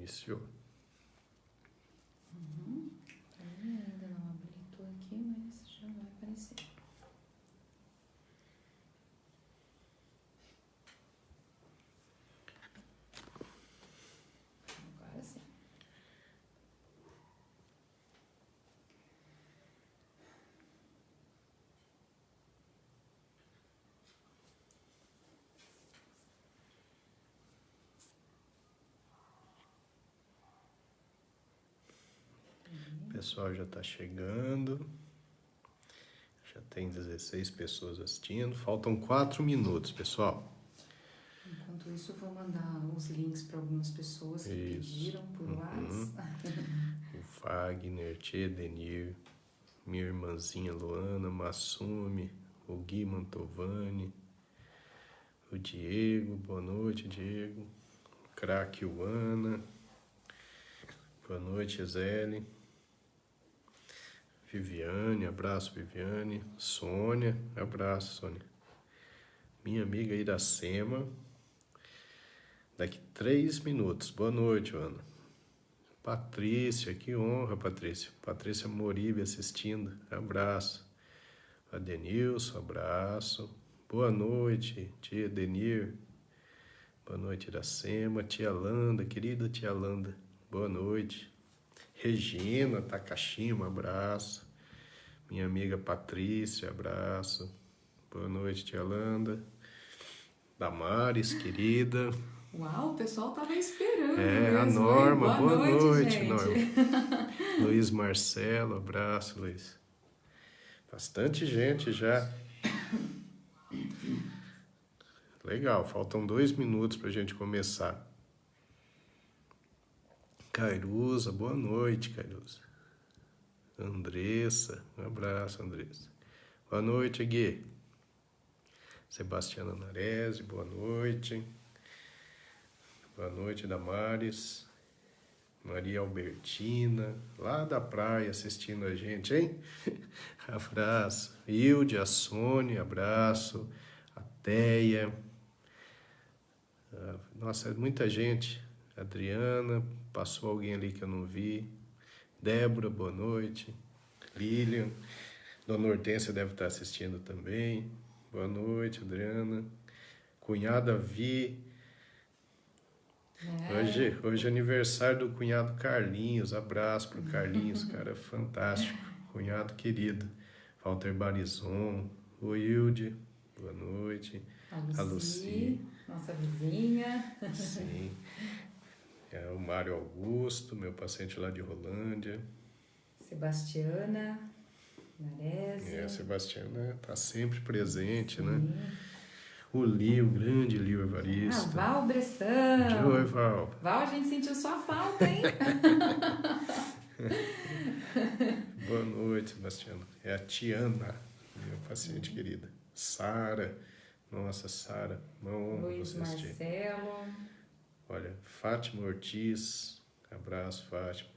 Iniciou. Ainda não habilitou aqui, mas já vai aparecer. Agora sim. O pessoal já está chegando. Já tem 16 pessoas assistindo. Faltam 4 minutos, pessoal. Enquanto isso, eu vou mandar os links para algumas pessoas que pediram por WhatsApp. O Fagner, Tia Denir, minha irmãzinha Luana, Massumi, o Gui Mantovani, o Diego, boa noite, Diego. Craque Ana, boa noite, Zeli. Viviane, abraço, Viviane. Sônia, abraço, Sônia. Minha amiga Iracema. Daqui 3 minutos. Boa noite, Ana. Patrícia, que honra, Patrícia. Patrícia Moribe assistindo. Abraço. Adenilson, abraço. Boa noite, tia Denir. Boa noite, Iracema. Tia Landa, querida tia Landa. Boa noite. Regina Takashima, abraço. Minha amiga Patrícia, abraço. Boa noite, tia Landa. Damares, querida. Uau, o pessoal tava esperando A mesmo, Norma, hein? boa noite, gente. Norma. Luiz Marcelo, abraço, Luiz. Bastante gente já. Legal, faltam 2 minutos para a gente começar. Cairuza, boa noite, Cairuza. Andressa, um abraço, Andressa. Boa noite, Gui. Sebastiana Narese, boa noite. Boa noite, Damares. Maria Albertina, lá da praia assistindo a gente, hein? Abraço. Hilde, a Sônia, abraço. A Teia. Nossa, é muita gente. Adriana, passou alguém ali que eu não vi. Débora, boa noite. Lilian. Dona Hortência deve estar assistindo também. Boa noite, Adriana. Cunhada Vi. Hoje é aniversário do cunhado Carlinhos. Abraço pro Carlinhos, cara fantástico. Cunhado querido. Walter Barizon. O Hilde, boa noite. A Luci, nossa vizinha. Sim. O Mário Augusto, meu paciente lá de Rolândia. Sebastiana Narese. A Sebastiana está sempre presente, né? O Lio, grande Lio Evaristo. Val Bressan. Oi, Val. Val, a gente sentiu sua falta, hein? Boa noite, Sebastiana. É a Tiana, minha paciente querida. Sara. Nossa, Sara. Uma honra Luiz você assistir. Marcelo. Olha, Fátima Ortiz. Abraço, Fátima.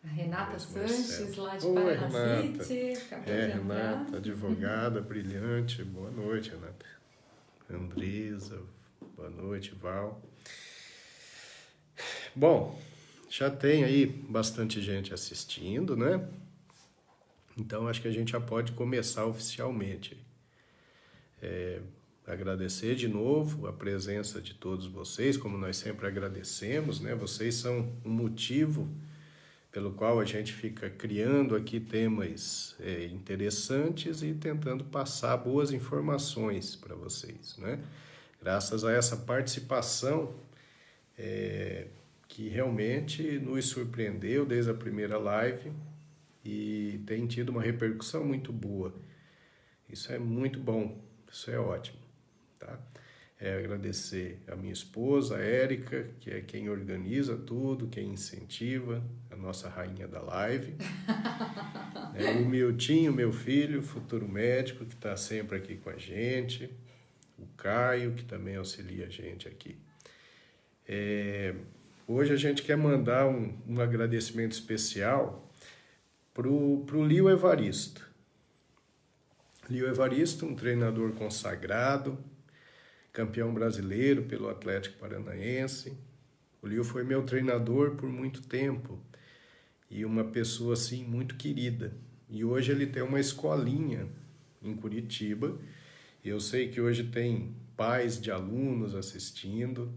A Renata Luiz Sanches, Marcelo. lá de Oi, Paranacite. Renata, advogada brilhante. Boa noite, Renata. Andresa, boa noite, Val. Bom, já tem aí bastante gente assistindo, né? Então, acho que a gente já pode começar oficialmente. Agradecer de novo a presença de todos vocês, como nós sempre agradecemos, né? Vocês são um motivo pelo qual a gente fica criando aqui temas interessantes e tentando passar boas informações para vocês, né? Graças a essa participação que realmente nos surpreendeu desde a primeira live e tem tido uma repercussão muito boa. Isso é muito bom, isso é ótimo, tá? Agradecer a minha esposa, a Érica, que é quem organiza tudo, quem incentiva, a nossa rainha da live. O Miltinho, meu filho, futuro médico, que está sempre aqui com a gente. O Caio, que também auxilia a gente aqui. Hoje a gente quer mandar um agradecimento especial pro Lio Evaristo. Lio Evaristo, um treinador consagrado, campeão brasileiro pelo Atlético Paranaense, O Lio foi meu treinador por muito tempo e uma pessoa assim muito querida. E hoje ele tem uma escolinha em Curitiba. Eu sei que hoje tem pais de alunos assistindo.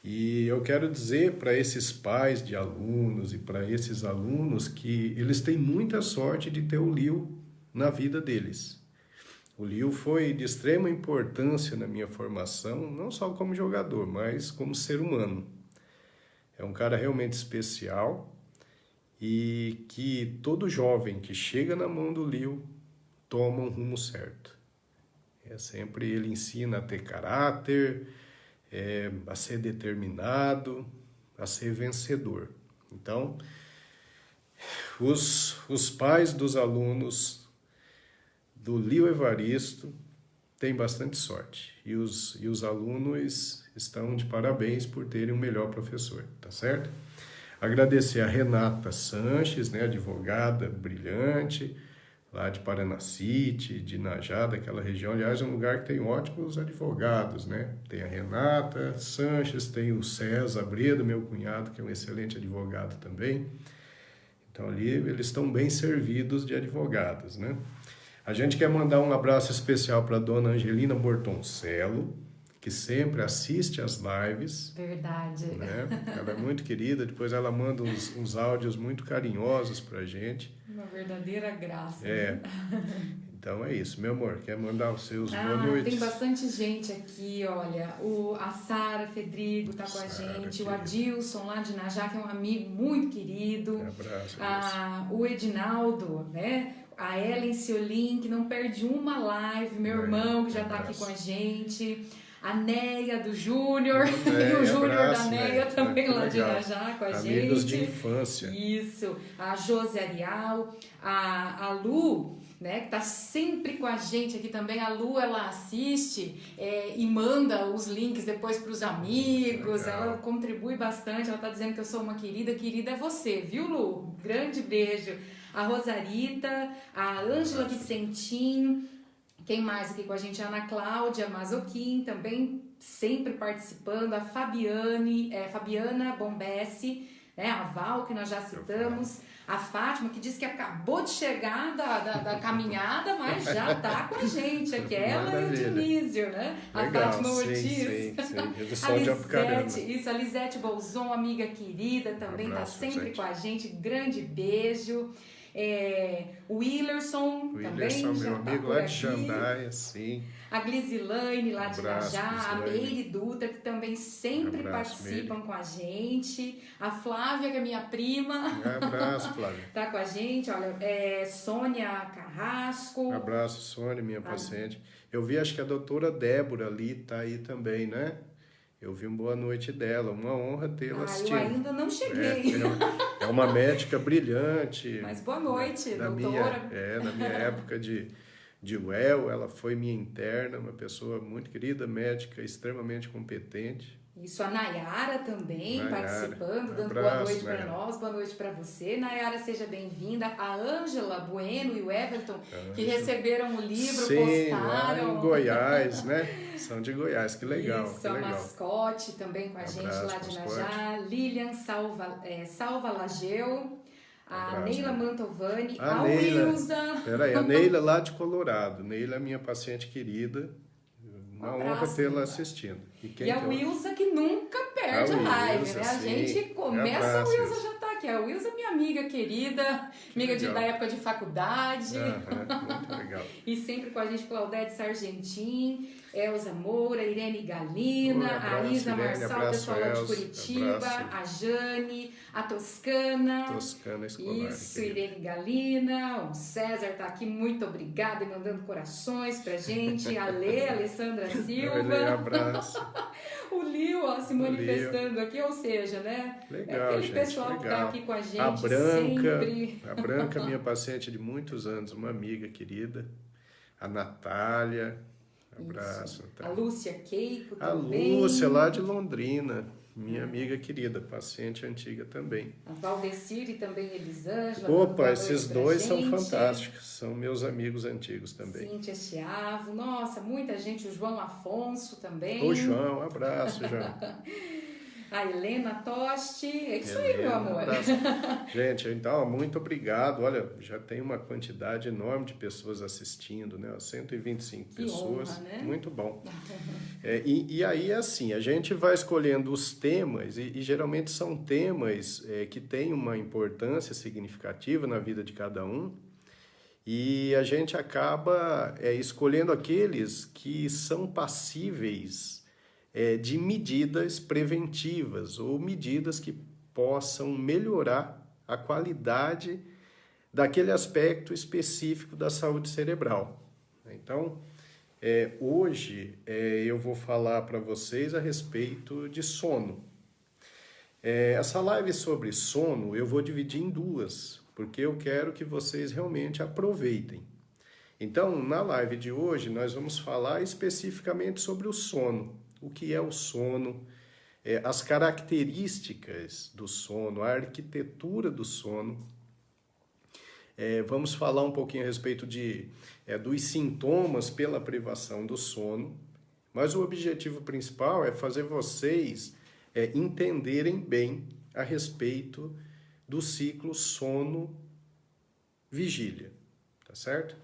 E eu quero dizer para esses pais de alunos e para esses alunos que eles têm muita sorte de ter o Lio na vida deles. O Lio foi de extrema importância na minha formação, não só como jogador, mas como ser humano. É um cara realmente especial e que todo jovem que chega na mão do Lio toma um rumo certo. Sempre ele ensina a ter caráter, a ser determinado, a ser vencedor. Então, os pais dos alunos do Lio Evaristo têm bastante sorte. E os alunos estão de parabéns por terem um melhor professor, tá certo? Agradecer a Renata Sanches, né, advogada brilhante, lá de Paranacite, de Inajá, daquela região. Aliás, é um lugar que tem ótimos advogados, né? Tem a Renata Sanches, tem o César Breda, meu cunhado, que é um excelente advogado também. Então, ali eles estão bem servidos de advogados, né? A gente quer mandar um abraço especial para a dona Angelina Bortoncello, que sempre assiste às lives. Verdade. Né? Ela é muito querida, depois ela manda uns áudios muito carinhosos para a gente. Uma verdadeira graça. Né? Então é isso, meu amor, quer mandar os seus boa noite? Tem bastante gente aqui, olha, a Sara Fedrigo tá com a gente, querida. O Adilson lá de Inajá, que é um amigo muito querido. Um abraço. O Edinaldo, né? A Ellen Ciolin, que não perde uma live, meu irmão, que já tá aqui com a gente. A Neia do Júnior, e o Júnior da Neia também lá de Inajá com a gente. Amigos de infância. Isso, a Josi Arial, a Lu, né, que tá sempre com a gente aqui também. A Lu, ela assiste e manda os links depois para os amigos, ela contribui bastante, ela tá dizendo que eu sou uma querida é você, viu, Lu? Grande beijo. A Rosarita, a Ângela Vicentim, quem mais aqui com a gente? A Ana Cláudia Mazoquim, também sempre participando. A Fabiana Bombessi, né? A Val, que nós já citamos. A Fátima, que disse que acabou de chegar da caminhada, mas já tá com a gente. Aquela e o Dinísio, né? Legal, a Fátima Ortiz. Sim. A Lisete Bolzon, amiga querida, também tá sempre com a gente. Grande beijo. O Willerson também, meu amigo lá de Jandaia, sim. A Glisilane lá de Inajá, a Meire Dutra, que também sempre participam Meire. Com a gente. A Flávia, que é minha prima. Abraço, Flávia. Tá com a gente, olha, Sônia Carrasco. Abraço, Sônia, minha paciente. Eu vi, acho que a doutora Débora ali tá aí também, né? Eu vi uma boa noite dela, uma honra tê-la assistindo. Eu ainda não cheguei. É uma médica brilhante. Mas boa noite, doutora. Na minha época de UEL, ela foi minha interna, uma pessoa muito querida, médica, extremamente competente. Isso, a Nayara também participando, dando boa noite para nós, boa noite para você. Nayara, seja bem-vinda. A Ângela Bueno e o Everton, que receberam o livro, postaram. Em Goiás, né? São de Goiás, que legal. Isso, que a legal. Mascote também com a gente lá de Inajá. Lilian Salva Lageu. A Neila Mantovani, a Wilza. Peraí, a Neila lá de Colorado. Neila é minha paciente querida. Uma honra tê-la assistindo. E a Wilza que nunca perde a live, né? A gente começa, a Wilza já tá aqui. A Wilza é minha amiga querida, amiga da época de faculdade. Muito legal. E sempre com a gente, Claudete Sargentin, Elza Moura, Irene Galina, a Isa Marçal, pessoal lá de Curitiba, a Jane, a Toscana Escolar. Isso, Irene Galina, o César tá aqui, muito obrigada, e mandando corações pra gente. A Alessandra Silva. Abraço. O Lio, ó, se manifestando aqui, ou seja, né? Legal, aquele gente, pessoal que tá aqui com a gente a Branca, sempre. A Branca, minha paciente de muitos anos, uma amiga querida. A Natália, abraço. A Lúcia Keiko também. A Lúcia, lá de Londrina. minha amiga querida, paciente antiga também. A Valdecir e também Elisângela. Opa, esses dois são fantásticos, são meus amigos antigos também. Cíntia Chiavo, nossa, muita gente, o João Afonso também. Ô João, um abraço, João. A Helena Tosti, é isso aí, meu amor. Gente, então, muito obrigado. Olha, já tem uma quantidade enorme de pessoas assistindo, né? 125 que pessoas. Honra, né? Muito bom. E aí, assim, a gente vai escolhendo os temas, e geralmente são temas que têm uma importância significativa na vida de cada um, e a gente acaba escolhendo aqueles que são passíveis de medidas preventivas ou medidas que possam melhorar a qualidade daquele aspecto específico da saúde cerebral. Então, hoje eu vou falar para vocês a respeito de sono. Essa live sobre sono eu vou dividir em duas, porque eu quero que vocês realmente aproveitem. Então, na live de hoje, nós vamos falar especificamente sobre o sono. O que é o sono, as características do sono, a arquitetura do sono. Vamos falar um pouquinho a respeito dos sintomas pela privação do sono, mas o objetivo principal é fazer vocês entenderem bem a respeito do ciclo sono-vigília, tá certo?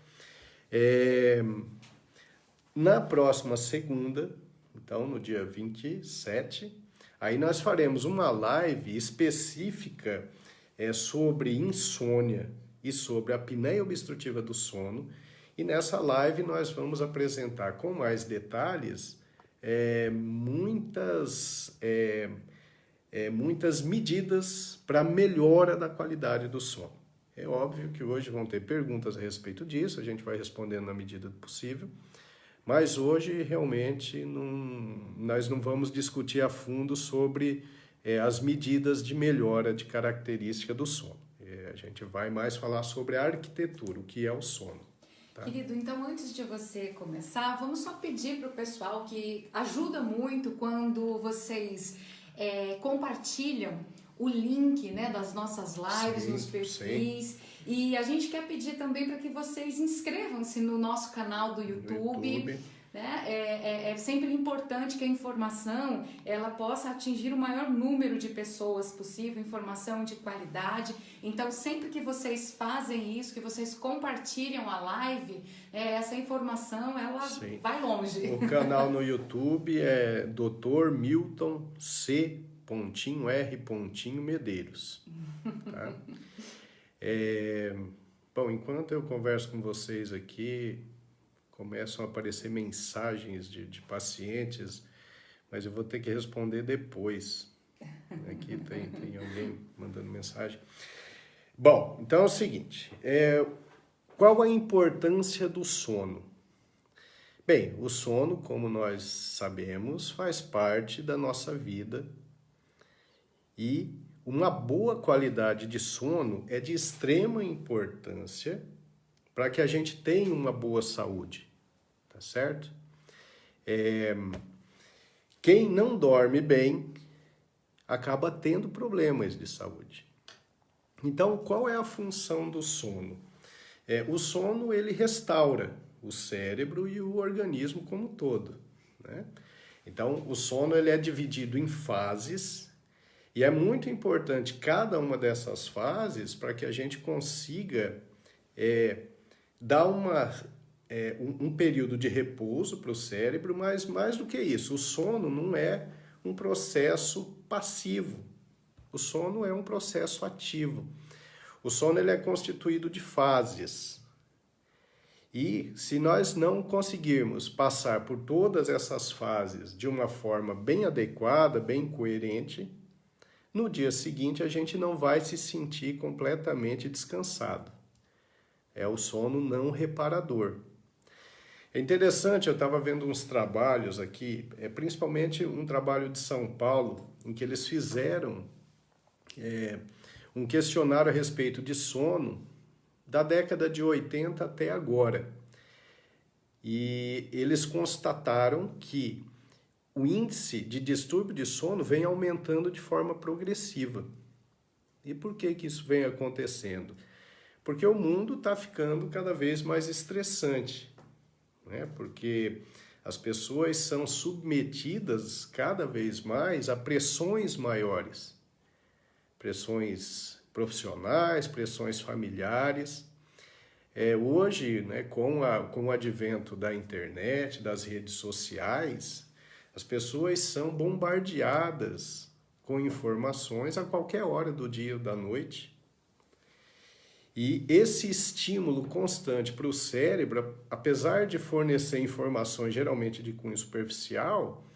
Na próxima segunda, então no dia 27, aí nós faremos uma live específica sobre insônia e sobre a apneia obstrutiva do sono, e nessa live nós vamos apresentar com mais detalhes muitas medidas para melhora da qualidade do sono. É óbvio que hoje vão ter perguntas a respeito disso, a gente vai respondendo na medida do possível, mas hoje realmente nós não vamos discutir a fundo sobre as medidas de melhora de característica do sono. A gente vai mais falar sobre a arquitetura, o que é o sono. Tá? Querido, então antes de você começar, vamos só pedir para o pessoal que ajuda muito quando vocês compartilham o link, né, das nossas lives, sim, nos perfis. Sim. E a gente quer pedir também para que vocês inscrevam-se no nosso canal do YouTube. Né? É sempre importante que a informação ela possa atingir o maior número de pessoas possível, informação de qualidade. Então, sempre que vocês fazem isso, que vocês compartilham a live, essa informação ela Sim. vai longe. O canal no YouTube é Dr. Milton C. R. Medeiros. Tá? Bom, enquanto eu converso com vocês aqui, começam a aparecer mensagens de pacientes, mas eu vou ter que responder depois. Aqui tem alguém mandando mensagem. Bom, então é o seguinte, qual a importância do sono? Bem, o sono, como nós sabemos, faz parte da nossa vida e uma boa qualidade de sono é de extrema importância para que a gente tenha uma boa saúde, tá certo? Quem não dorme bem acaba tendo problemas de saúde. Então, qual é a função do sono? O sono, ele restaura o cérebro e o organismo como um todo, né? Então, o sono ele é dividido em fases e é muito importante cada uma dessas fases para que a gente consiga dar um período de repouso para o cérebro, mas mais do que isso, o sono não é um processo passivo, o sono é um processo ativo. O sono ele é constituído de fases e se nós não conseguirmos passar por todas essas fases de uma forma bem adequada, bem coerente, no dia seguinte a gente não vai se sentir completamente descansado. É o sono não reparador. É interessante, eu estava vendo uns trabalhos aqui, principalmente um trabalho de São Paulo, em que eles fizeram um questionário a respeito de sono da década de 80 até agora. E eles constataram que o índice de distúrbio de sono vem aumentando de forma progressiva. E por que que isso vem acontecendo? Porque o mundo está ficando cada vez mais estressante, né? Porque as pessoas são submetidas cada vez mais a pressões maiores, pressões profissionais, pressões familiares. Hoje, né, com o advento da internet, das redes sociais, as pessoas são bombardeadas com informações a qualquer hora do dia ou da noite. E esse estímulo constante para o cérebro, apesar de fornecer informações geralmente de cunho superficial,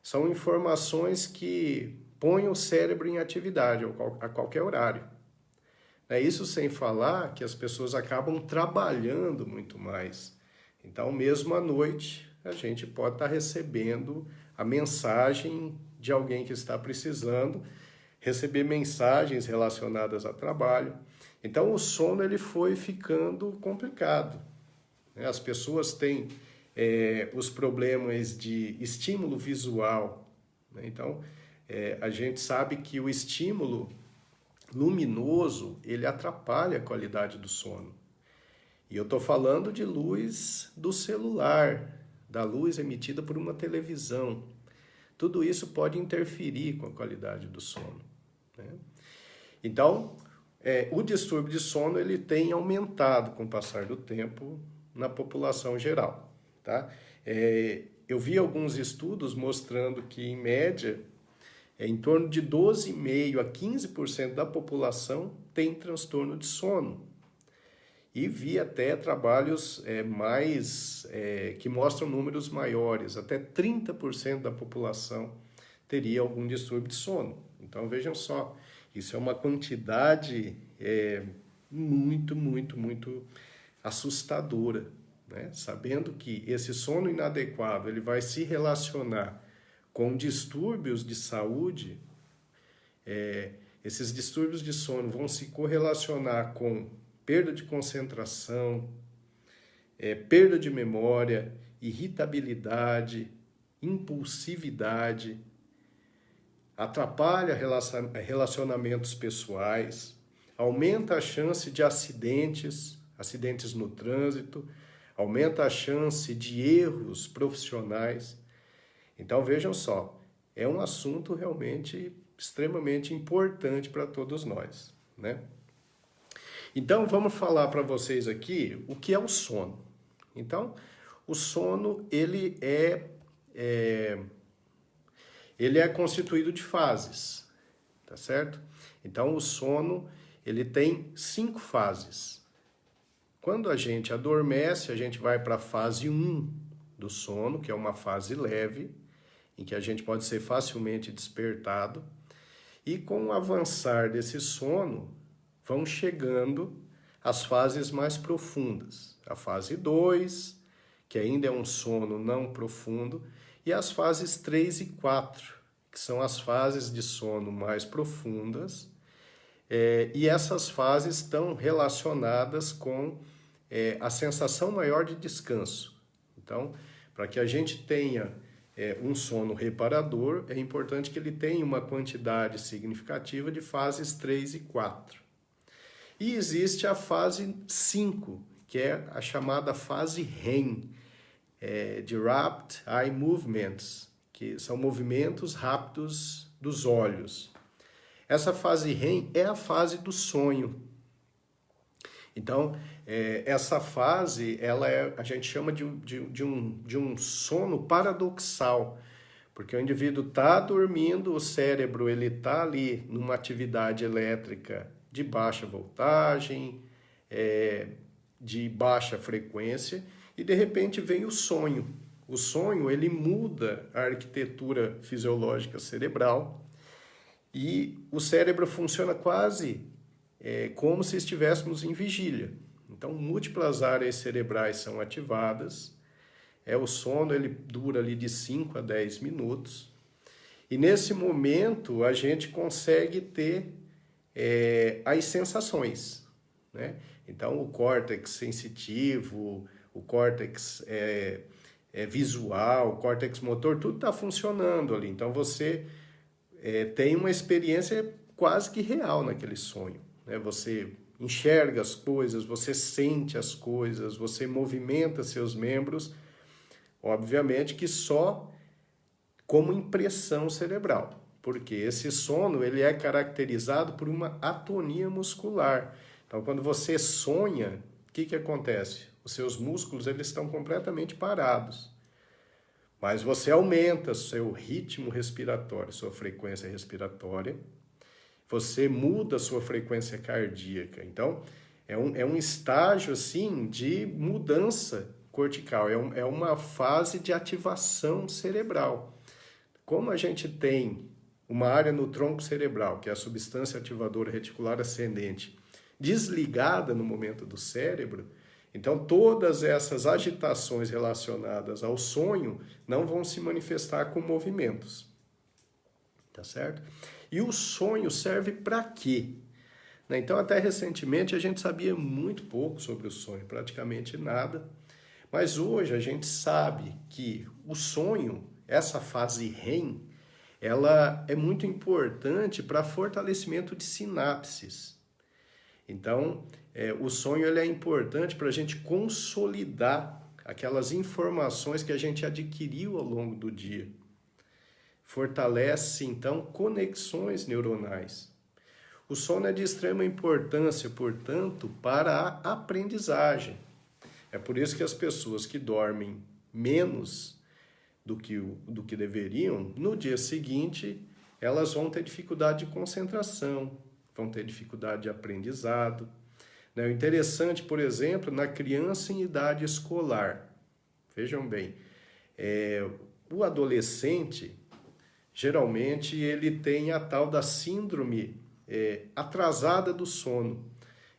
são informações que põem o cérebro em atividade a qualquer horário. Isso sem falar que as pessoas acabam trabalhando muito mais. Então, mesmo à noite, a gente pode estar recebendo a mensagem de alguém que está precisando, receber mensagens relacionadas a trabalho. Então, o sono ele foi ficando complicado. As pessoas têm os problemas de estímulo visual. Então, a gente sabe que o estímulo luminoso, ele atrapalha a qualidade do sono. E eu estou falando de luz do celular, da luz emitida por uma televisão. Tudo isso pode interferir com a qualidade do sono, né? Então, o distúrbio de sono ele tem aumentado com o passar do tempo na população geral, tá? Eu vi alguns estudos mostrando que, em média, em torno de 12,5% a 15% da população tem transtorno de sono. E vi até trabalhos que mostram números maiores, até 30% da população teria algum distúrbio de sono. Então vejam só, isso é uma quantidade muito, muito, muito assustadora, né? Sabendo que esse sono inadequado ele vai se relacionar com distúrbios de saúde, esses distúrbios de sono vão se correlacionar com perda de concentração, perda de memória, irritabilidade, impulsividade, atrapalha relacionamentos pessoais, aumenta a chance de acidentes no trânsito, aumenta a chance de erros profissionais. Então vejam só, é um assunto realmente extremamente importante para todos nós, né? Então vamos falar para vocês aqui o que é o sono. Então, o sono ele é constituído de fases, tá certo? Então o sono ele tem 5 fases. Quando a gente adormece, a gente vai para a fase 1 do sono, que é uma fase leve, em que a gente pode ser facilmente despertado. E com o avançar desse sono, vão chegando as fases mais profundas. A fase 2, que ainda é um sono não profundo, e as fases 3 e 4, que são as fases de sono mais profundas. E essas fases estão relacionadas com a sensação maior de descanso. Então, para que a gente tenha um sono reparador, é importante que ele tenha uma quantidade significativa de fases 3 e 4. E existe a fase 5, que é a chamada fase REM, de Rapid Eye Movements, que são movimentos rápidos dos olhos. Essa fase REM é a fase do sonho. Então, essa fase, a gente chama de um sono paradoxal, porque o indivíduo está dormindo, o cérebro está ali numa atividade elétrica de baixa voltagem, de baixa frequência, e de repente vem o sonho. O sonho, ele muda a arquitetura fisiológica cerebral e o cérebro funciona quase como se estivéssemos em vigília. Então, múltiplas áreas cerebrais são ativadas. O sono ele dura ali de 5 a 10 minutos. E nesse momento, a gente consegue ter as sensações, né? Então, o córtex sensitivo, o córtex visual, córtex motor, tudo está funcionando ali. Então você tem uma experiência quase que real naquele sonho, né? Você enxerga as coisas, você sente as coisas, você movimenta seus membros, obviamente que só como impressão cerebral, porque esse sono ele é caracterizado por uma atonia muscular. Então, quando você sonha, o que acontece? Os seus músculos eles estão completamente parados, mas você aumenta seu ritmo respiratório, sua frequência respiratória, você muda a sua frequência cardíaca. Então, é um estágio assim de mudança cortical, é uma fase de ativação cerebral. Como a gente tem uma área no tronco cerebral, que é a substância ativadora reticular ascendente, desligada no momento do cérebro, então todas essas agitações relacionadas ao sonho não vão se manifestar com movimentos. Tá certo? E o sonho serve para quê? Então, até recentemente, a gente sabia muito pouco sobre o sonho, praticamente nada. Mas hoje a gente sabe que o sonho, essa fase REM, ela é muito importante para fortalecimento de sinapses. Então, o sonho ele é importante para a gente consolidar aquelas informações que a gente adquiriu ao longo do dia. Fortalece, então, conexões neuronais. O sono é de extrema importância, portanto, para a aprendizagem. É por isso que as pessoas que dormem menos do que deveriam, no dia seguinte, elas vão ter dificuldade de concentração, vão ter dificuldade de aprendizado. O interessante, por exemplo, na criança em idade escolar, vejam bem, o adolescente, geralmente, ele tem a tal da síndrome atrasada do sono.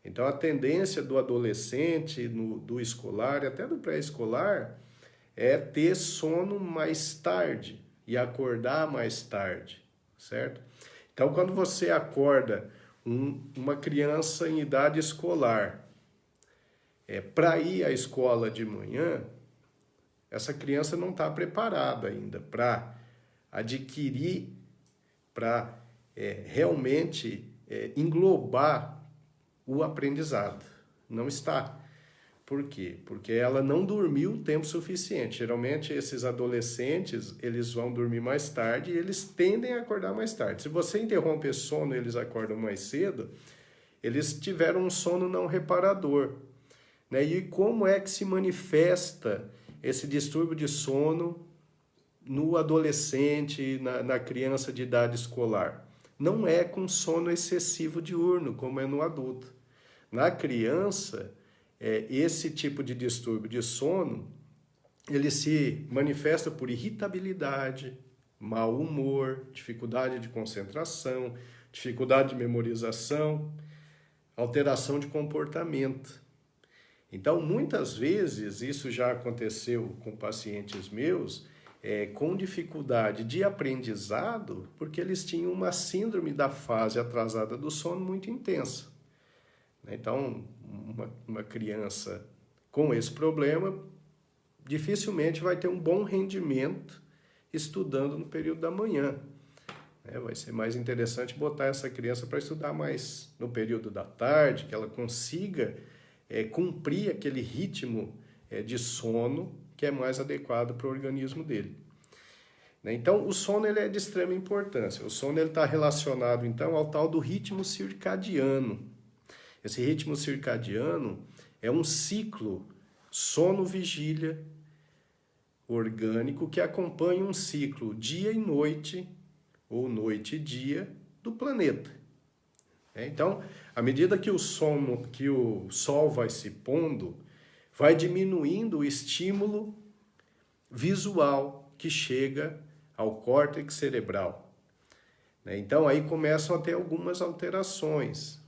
Então, a tendência do adolescente, do escolar e até do pré-escolar é ter sono mais tarde e acordar mais tarde, certo? Então, quando você acorda uma criança em idade escolar para ir à escola de manhã, essa criança não está preparada ainda para adquirir, para realmente englobar o aprendizado. Não está. Por quê? Porque ela não dormiu o tempo suficiente. Geralmente, esses adolescentes, eles vão dormir mais tarde e eles tendem a acordar mais tarde. Se você interrompe esse sono e eles acordam mais cedo, eles tiveram um sono não reparador. Né? E como é que se manifesta esse distúrbio de sono no adolescente, na criança de idade escolar? Não é com sono excessivo diurno, como é no adulto. Na criança, esse tipo de distúrbio de sono, ele se manifesta por irritabilidade, mau humor, dificuldade de concentração, dificuldade de memorização, alteração de comportamento. Então, muitas vezes, isso já aconteceu com pacientes meus, com dificuldade de aprendizado, porque eles tinham uma síndrome da fase atrasada do sono muito intensa. Então, uma criança com esse problema dificilmente vai ter um bom rendimento estudando no período da manhã. Vai ser mais interessante botar essa criança para estudar mais no período da tarde, que ela consiga cumprir aquele ritmo de sono que é mais adequado para o organismo dele. Então, o sono ele é de extrema importância. O sono está relacionado, então, ao tal do ritmo circadiano. Esse ritmo circadiano é um ciclo sono-vigília orgânico que acompanha um ciclo dia e noite, ou noite e dia, do planeta. Então, à medida que o Sol vai se pondo, vai diminuindo o estímulo visual que chega ao córtex cerebral. Então, aí começam a ter algumas alterações.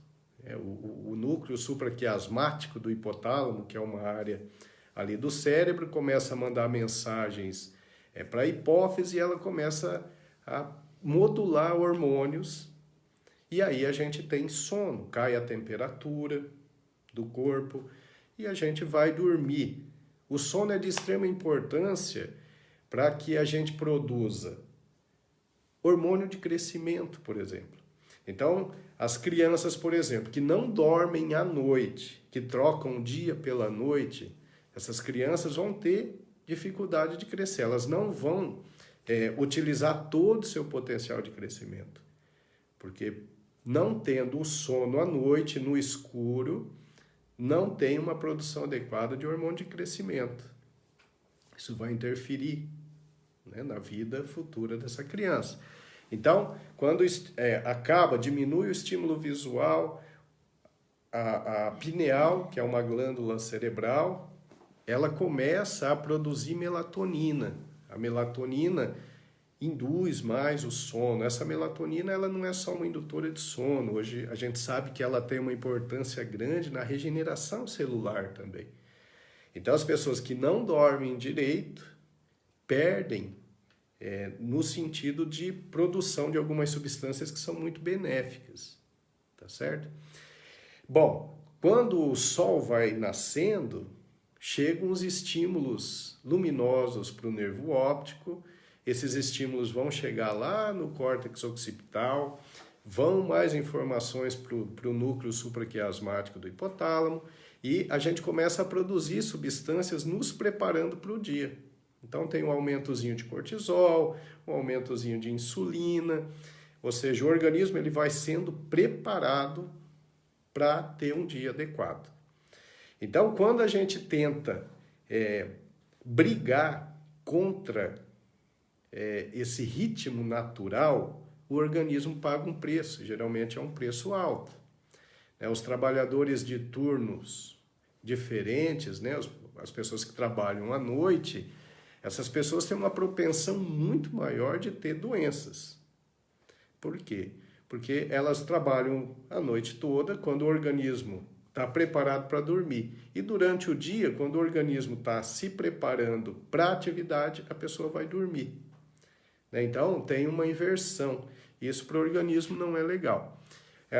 O núcleo supraquiasmático do hipotálamo, que é uma área ali do cérebro, começa a mandar mensagens para a hipófise e ela começa a modular hormônios e aí a gente tem sono, cai a temperatura do corpo e a gente vai dormir O sono é de extrema importância para que a gente produza hormônio de crescimento, por exemplo. Então, as crianças, por exemplo, que não dormem à noite, que trocam o dia pela noite, essas crianças vão ter dificuldade de crescer. Elas não vão utilizar todo o seu potencial de crescimento. Porque não tendo o sono à noite, no escuro, não tem uma produção adequada de hormônio de crescimento. Isso vai interferir, né, na vida futura dessa criança. Então, quando diminui o estímulo visual, a pineal, que é uma glândula cerebral, ela começa a produzir melatonina. A melatonina induz mais o sono. Essa melatonina, ela não é só uma indutora de sono. Hoje a gente sabe que ela tem uma importância grande na regeneração celular também. Então, as pessoas que não dormem direito perdem no sentido de produção de algumas substâncias que são muito benéficas, tá certo? Bom, quando o sol vai nascendo, chegam os estímulos luminosos para o nervo óptico. Esses estímulos vão chegar lá no córtex occipital, vão mais informações para o núcleo supraquiasmático do hipotálamo e a gente começa a produzir substâncias nos preparando para o dia. Então tem um aumentozinho de cortisol, um aumentozinho de insulina, ou seja, o organismo ele vai sendo preparado para ter um dia adequado. Então, quando a gente tenta brigar contra esse ritmo natural, o organismo paga um preço, geralmente é um preço alto. Os trabalhadores de turnos diferentes, né, as pessoas que trabalham à noite, essas pessoas têm uma propensão muito maior de ter doenças. Por quê? Porque elas trabalham a noite toda, quando o organismo está preparado para dormir. E durante o dia, quando o organismo está se preparando para a atividade, a pessoa vai dormir. Então, tem uma inversão. Isso para o organismo não é legal.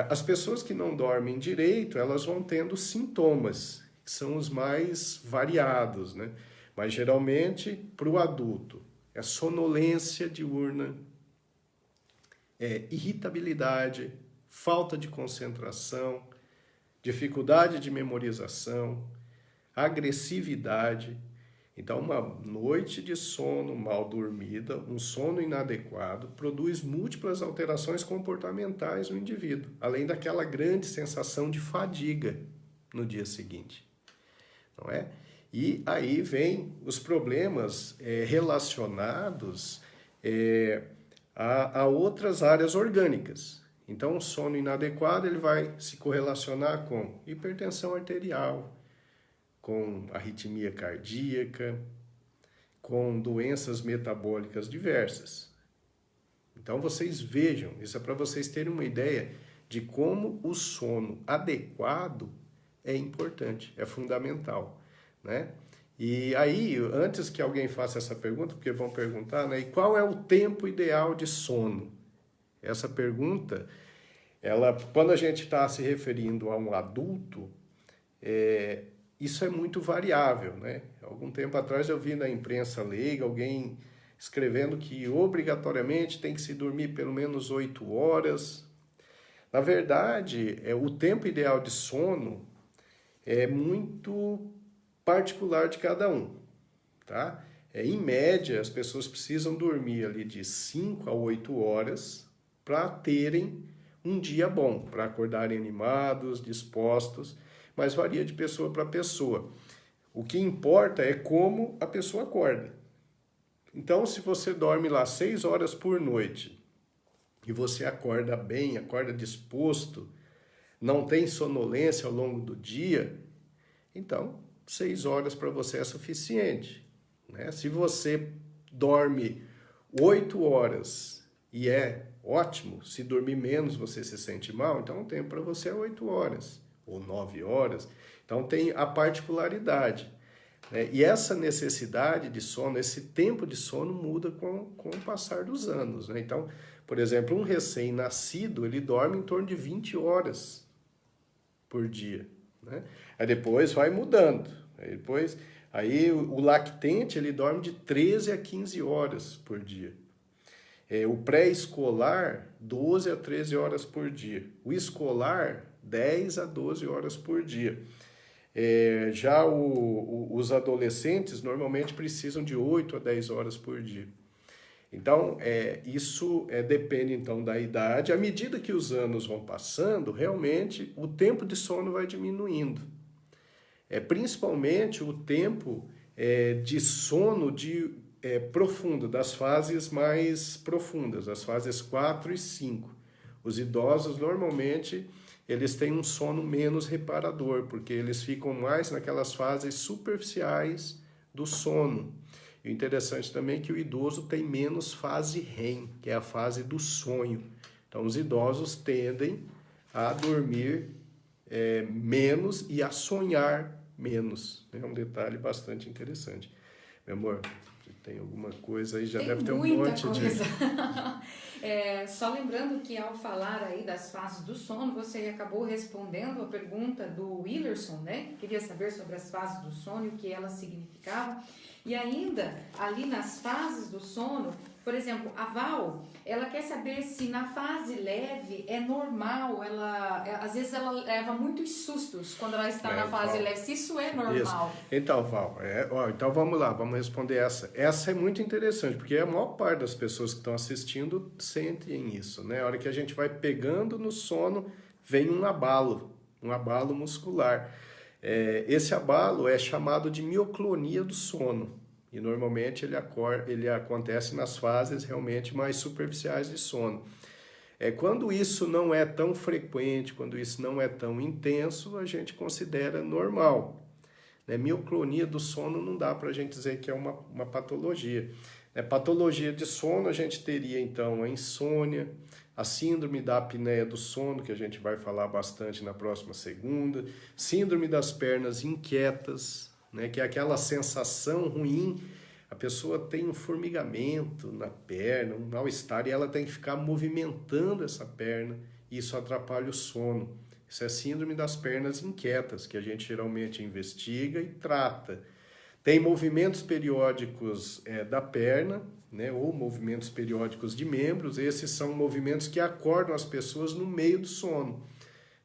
As pessoas que não dormem direito, elas vão tendo sintomas, que são os mais variados, né? Mas, geralmente, para o adulto, é sonolência diurna, irritabilidade, falta de concentração, dificuldade de memorização, agressividade. Então, uma noite de sono mal dormida, um sono inadequado, produz múltiplas alterações comportamentais no indivíduo, além daquela grande sensação de fadiga no dia seguinte, não é? E aí vem os problemas relacionados a outras áreas orgânicas. Então, o sono inadequado ele vai se correlacionar com hipertensão arterial, com arritmia cardíaca, com doenças metabólicas diversas. Então, vocês vejam, isso é para vocês terem uma ideia de como o sono adequado é importante, é fundamental, né? E aí, antes que alguém faça essa pergunta, porque vão perguntar, né? E qual é o tempo ideal de sono? Essa pergunta, quando a gente está se referindo a um adulto, isso é muito variável, né? Algum tempo atrás eu vi na imprensa leiga alguém escrevendo que obrigatoriamente tem que se dormir pelo menos 8 horas. Na verdade, o tempo ideal de sono é muito particular de cada um, tá? Em média, as pessoas precisam dormir ali de 5 a 8 horas para terem um dia bom, para acordarem animados, dispostos, mas varia de pessoa para pessoa. O que importa é como a pessoa acorda. Então, se você dorme lá 6 horas por noite e você acorda bem, acorda disposto, não tem sonolência ao longo do dia, então 6 horas para você é suficiente, né? Se você dorme 8 horas e é ótimo, se dormir menos você se sente mal, então o tempo para você é 8 horas ou 9 horas. Então tem a particularidade, né? E essa necessidade de sono, esse tempo de sono muda com o passar dos anos, né? Então, por exemplo, um recém-nascido, ele dorme em torno de 20 horas por dia, né? Aí depois vai mudando. Aí depois Aí o lactente, ele dorme de 13 a 15 horas por dia. O pré-escolar, 12 a 13 horas por dia. O escolar, 10 a 12 horas por dia. Já os adolescentes normalmente precisam de 8 a 10 horas por dia. Então, isso depende então da idade. À medida que os anos vão passando, realmente o tempo de sono vai diminuindo. Principalmente o tempo de sono profundo, das fases mais profundas, as fases 4 e 5. Os idosos, normalmente, eles têm um sono menos reparador, porque eles ficam mais naquelas fases superficiais do sono. E o interessante também é que o idoso tem menos fase REM, que é a fase do sonho. Então, os idosos tendem a dormir menos e a sonhar menos. É um detalhe bastante interessante. Meu amor, você tem alguma coisa aí? Já deve ter um monte coisa. Só lembrando que ao falar aí das fases do sono, você acabou respondendo a pergunta do Willerson, né? Queria saber sobre as fases do sono e o que elas significavam. E ainda, ali nas fases do sono, por exemplo, a Val, ela quer saber se na fase leve é normal, às vezes ela leva muitos sustos quando ela está na fase Val, leve, se isso é normal. Isso. Então, Val, então vamos lá, vamos responder essa. Essa é muito interessante, porque a maior parte das pessoas que estão assistindo sentem isso, né? A hora que a gente vai pegando no sono, vem um abalo muscular. Esse abalo é chamado de mioclonia do sono. E normalmente ele acontece nas fases realmente mais superficiais de sono. Quando isso não é tão frequente, quando isso não é tão intenso, a gente considera normal. Mioclonia do sono não dá para a gente dizer que é uma patologia. Patologia de sono a gente teria então a insônia, a síndrome da apneia do sono, que a gente vai falar bastante na próxima segunda, síndrome das pernas inquietas, que é aquela sensação ruim, a pessoa tem um formigamento na perna, um mal-estar, e ela tem que ficar movimentando essa perna, e isso atrapalha o sono. Isso é síndrome das pernas inquietas, que a gente geralmente investiga e trata. Tem movimentos periódicos da perna, ou movimentos periódicos de membros. Esses são movimentos que acordam as pessoas no meio do sono.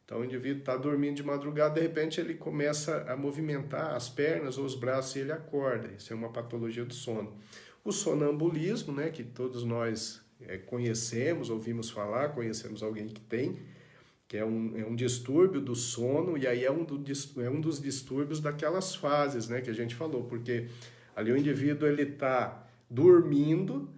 Então o indivíduo está dormindo de madrugada, de repente ele começa a movimentar as pernas ou os braços e ele acorda. Isso é uma patologia do sono. O sonambulismo, que todos nós conhecemos, ouvimos falar, conhecemos alguém que tem, que é um distúrbio do sono, e aí é um dos distúrbios daquelas fases, que a gente falou, porque ali o indivíduo ele está dormindo,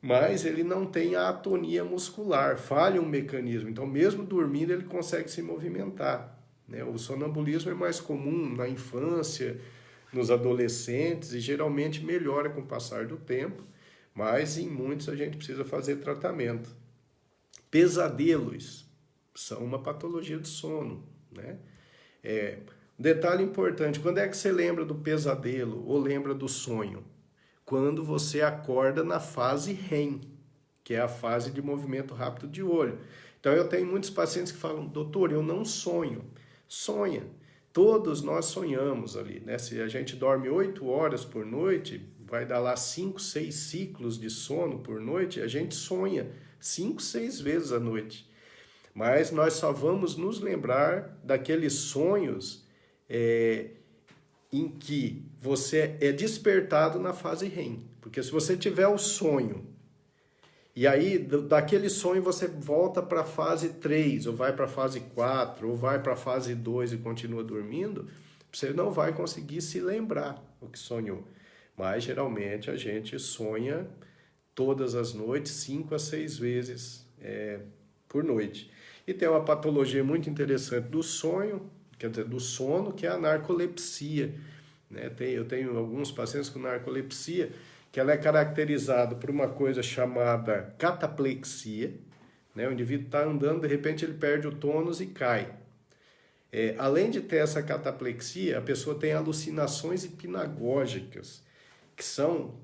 mas ele não tem a atonia muscular, falha um mecanismo, então mesmo dormindo ele consegue se movimentar. O sonambulismo é mais comum na infância, nos adolescentes, e geralmente melhora com o passar do tempo, mas em muitos a gente precisa fazer tratamento. Pesadelos são uma patologia do sono, Detalhe importante, quando é que você lembra do pesadelo ou lembra do sonho? Quando você acorda na fase REM, que é a fase de movimento rápido de olho. Então eu tenho muitos pacientes que falam, doutor, eu não sonho. Sonha. Todos nós sonhamos ali, Se a gente dorme 8 horas por noite, vai dar lá 5, 6 ciclos de sono por noite, a gente sonha 5, 6 vezes à noite. Mas nós só vamos nos lembrar daqueles sonhos em que você é despertado na fase REM. Porque se você tiver o sonho, e aí daquele sonho você volta para a fase 3, ou vai para a fase 4, ou vai para a fase 2 e continua dormindo, você não vai conseguir se lembrar o que sonhou. Mas geralmente a gente sonha todas as noites, 5 a 6 vezes por noite. E tem uma patologia muito interessante do sonho, quer dizer, do sono, que é a narcolepsia. Eu tenho alguns pacientes com narcolepsia, que ela é caracterizada por uma coisa chamada cataplexia. O indivíduo está andando, de repente ele perde o tônus e cai. Além de ter essa cataplexia, a pessoa tem alucinações hipnagógicas, que são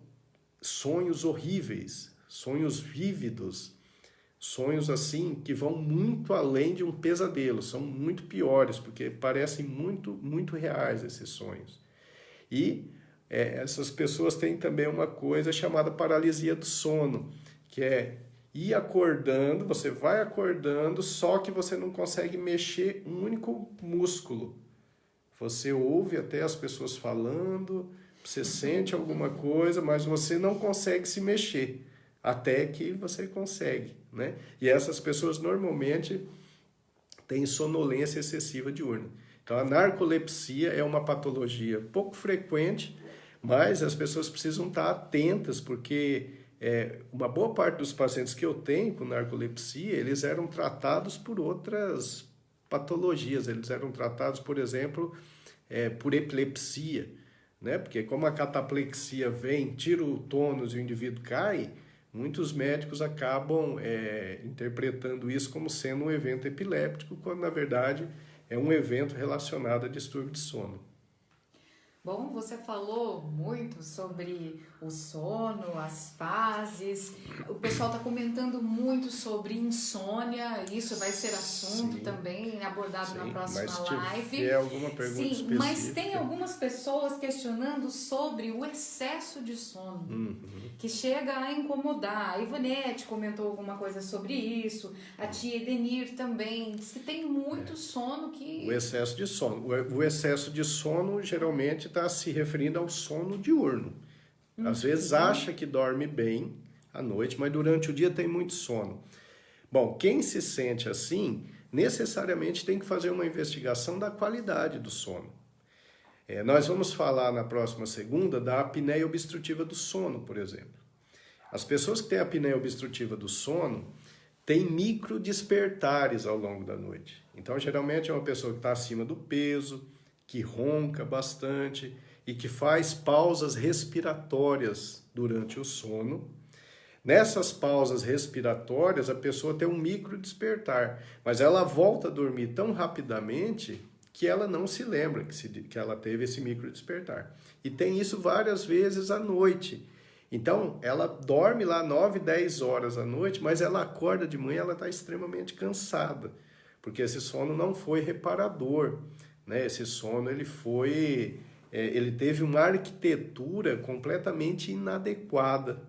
sonhos horríveis, sonhos vívidos, sonhos assim que vão muito além de um pesadelo, são muito piores, porque parecem muito, muito reais esses sonhos. E essas pessoas têm também uma coisa chamada paralisia do sono, que é ir acordando, você vai acordando, só que você não consegue mexer um único músculo. Você ouve até as pessoas falando, você sente alguma coisa, mas você não consegue se mexer, até que você consegue, né? E essas pessoas normalmente têm sonolência excessiva diurna. Então a narcolepsia é uma patologia pouco frequente, mas as pessoas precisam estar atentas, porque uma boa parte dos pacientes que eu tenho com narcolepsia, eles eram tratados por outras patologias, eles eram tratados, por exemplo, por epilepsia, né? Porque como a cataplexia vem, tira o tônus e o indivíduo cai, muitos médicos acabam interpretando isso como sendo um evento epiléptico, quando na verdade é um evento relacionado a distúrbio de sono. Bom, você falou muito sobre o sono, as fases. O pessoal está comentando muito sobre insônia. Isso vai ser assunto também abordado na próxima live. Se tiver alguma pergunta específica. Mas tem algumas pessoas questionando sobre o excesso de sono, que chega a incomodar. A Ivonete comentou alguma coisa sobre isso. A tia Edenir também. Diz que tem muito sono que... O excesso de sono. O excesso de sono geralmente está se referindo ao sono diurno. Às vezes acha que dorme bem à noite, mas durante o dia tem muito sono. Bom, quem se sente assim, necessariamente tem que fazer uma investigação da qualidade do sono. Nós vamos falar na próxima segunda da apneia obstrutiva do sono, por exemplo. As pessoas que têm apneia obstrutiva do sono têm micro despertares ao longo da noite. Então, geralmente é uma pessoa que está acima do peso, que ronca bastante e que faz pausas respiratórias durante o sono. Nessas pausas respiratórias, a pessoa tem um micro despertar, mas ela volta a dormir tão rapidamente que ela não se lembra que ela teve esse micro despertar. E tem isso várias vezes à noite. Então, ela dorme lá 9, 10 horas à noite, mas ela acorda de manhã, ela está extremamente cansada, porque esse sono não foi reparador. Né? Esse sono ele teve uma arquitetura completamente inadequada.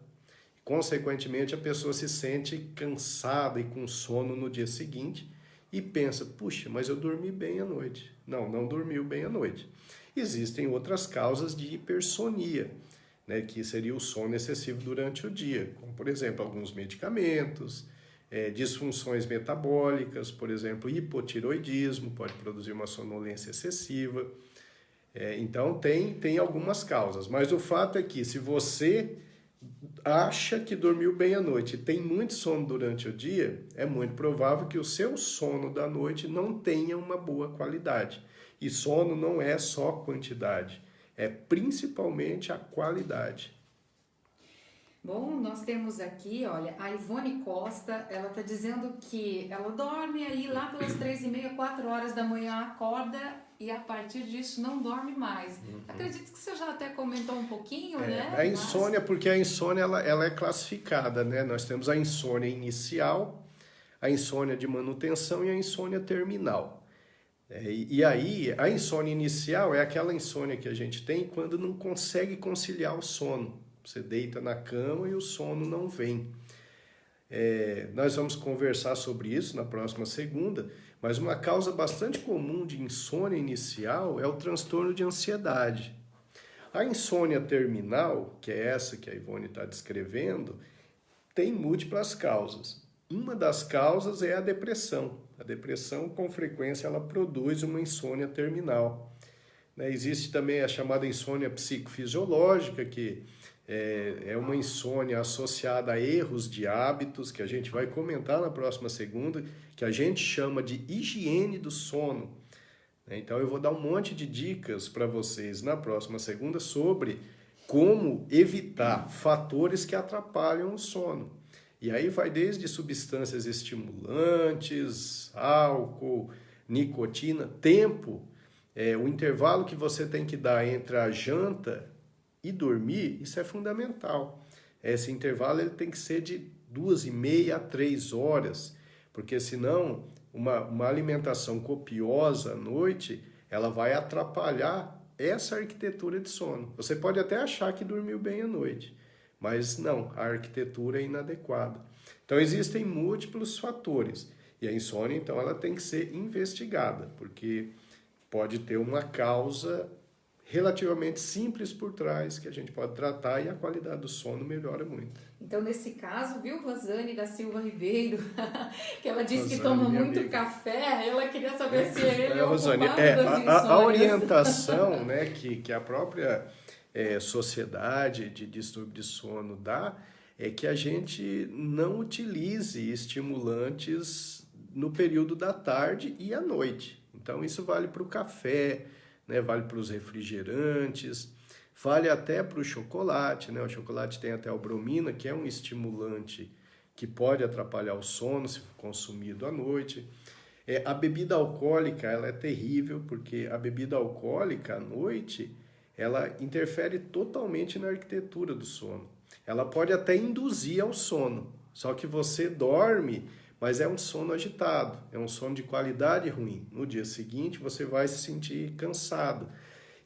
Consequentemente, a pessoa se sente cansada e com sono no dia seguinte e pensa, puxa, mas eu dormi bem à noite. Não dormiu bem à noite. Existem outras causas de hipersonia, né, que seria o sono excessivo durante o dia, como, por exemplo, alguns medicamentos, disfunções metabólicas, por exemplo, hipotiroidismo, pode produzir uma sonolência excessiva. Então, tem algumas causas, mas o fato é que se você acha que dormiu bem à noite e tem muito sono durante o dia, é muito provável que o seu sono da noite não tenha uma boa qualidade. E sono não é só quantidade, é principalmente a qualidade. Bom, nós temos aqui, olha, a Ivone Costa, ela está dizendo que ela dorme aí lá pelas 3h30, 4 horas da manhã, acorda e a partir disso não dorme mais. Acredito que você já até comentou um pouquinho, né? A insônia, porque a insônia ela é classificada, né? Nós temos a insônia inicial, a insônia de manutenção e a insônia terminal. E aí, a insônia inicial é aquela insônia que a gente tem quando não consegue conciliar o sono. Você deita na cama e o sono não vem. Nós vamos conversar sobre isso na próxima segunda, mas uma causa bastante comum de insônia inicial é o transtorno de ansiedade. A insônia terminal, que é essa que a Ivone está descrevendo, tem múltiplas causas. Uma das causas é a depressão. A depressão, com frequência, ela produz uma insônia terminal. Existe também a chamada insônia psicofisiológica, que é uma insônia associada a erros de hábitos, que a gente vai comentar na próxima segunda, que a gente chama de higiene do sono. Então eu vou dar um monte de dicas para vocês na próxima segunda sobre como evitar fatores que atrapalham o sono. E aí vai desde substâncias estimulantes, álcool, nicotina, tempo, o intervalo que você tem que dar entre a janta e dormir, isso é fundamental. Esse intervalo ele tem que ser de 2h30 a 3 horas, porque senão uma alimentação copiosa à noite, ela vai atrapalhar essa arquitetura de sono. Você pode até achar que dormiu bem à noite, mas não, a arquitetura é inadequada. Então existem múltiplos fatores e a insônia, então, ela tem que ser investigada, porque pode ter uma causa relativamente simples por trás que a gente pode tratar e a qualidade do sono melhora muito. Então, nesse caso, viu, Rosane da Silva Ribeiro, que ela disse Rosane, que toma minha muito amiga. café, ela queria saber se ele é o Rosane, culpado das a insônias. orientação, né, que a própria sociedade de distúrbio de sono dá é que a gente não utilize estimulantes no período da tarde e à noite. Então, isso vale para o café, né, vale para os refrigerantes, vale até para o chocolate, né? O chocolate tem até albromina, que é um estimulante que pode atrapalhar o sono se for consumido à noite. A bebida alcoólica, ela é terrível, porque a bebida alcoólica à noite, ela interfere totalmente na arquitetura do sono. Ela pode até induzir ao sono, só que você dorme, mas é um sono agitado, é um sono de qualidade ruim. No dia seguinte, você vai se sentir cansado.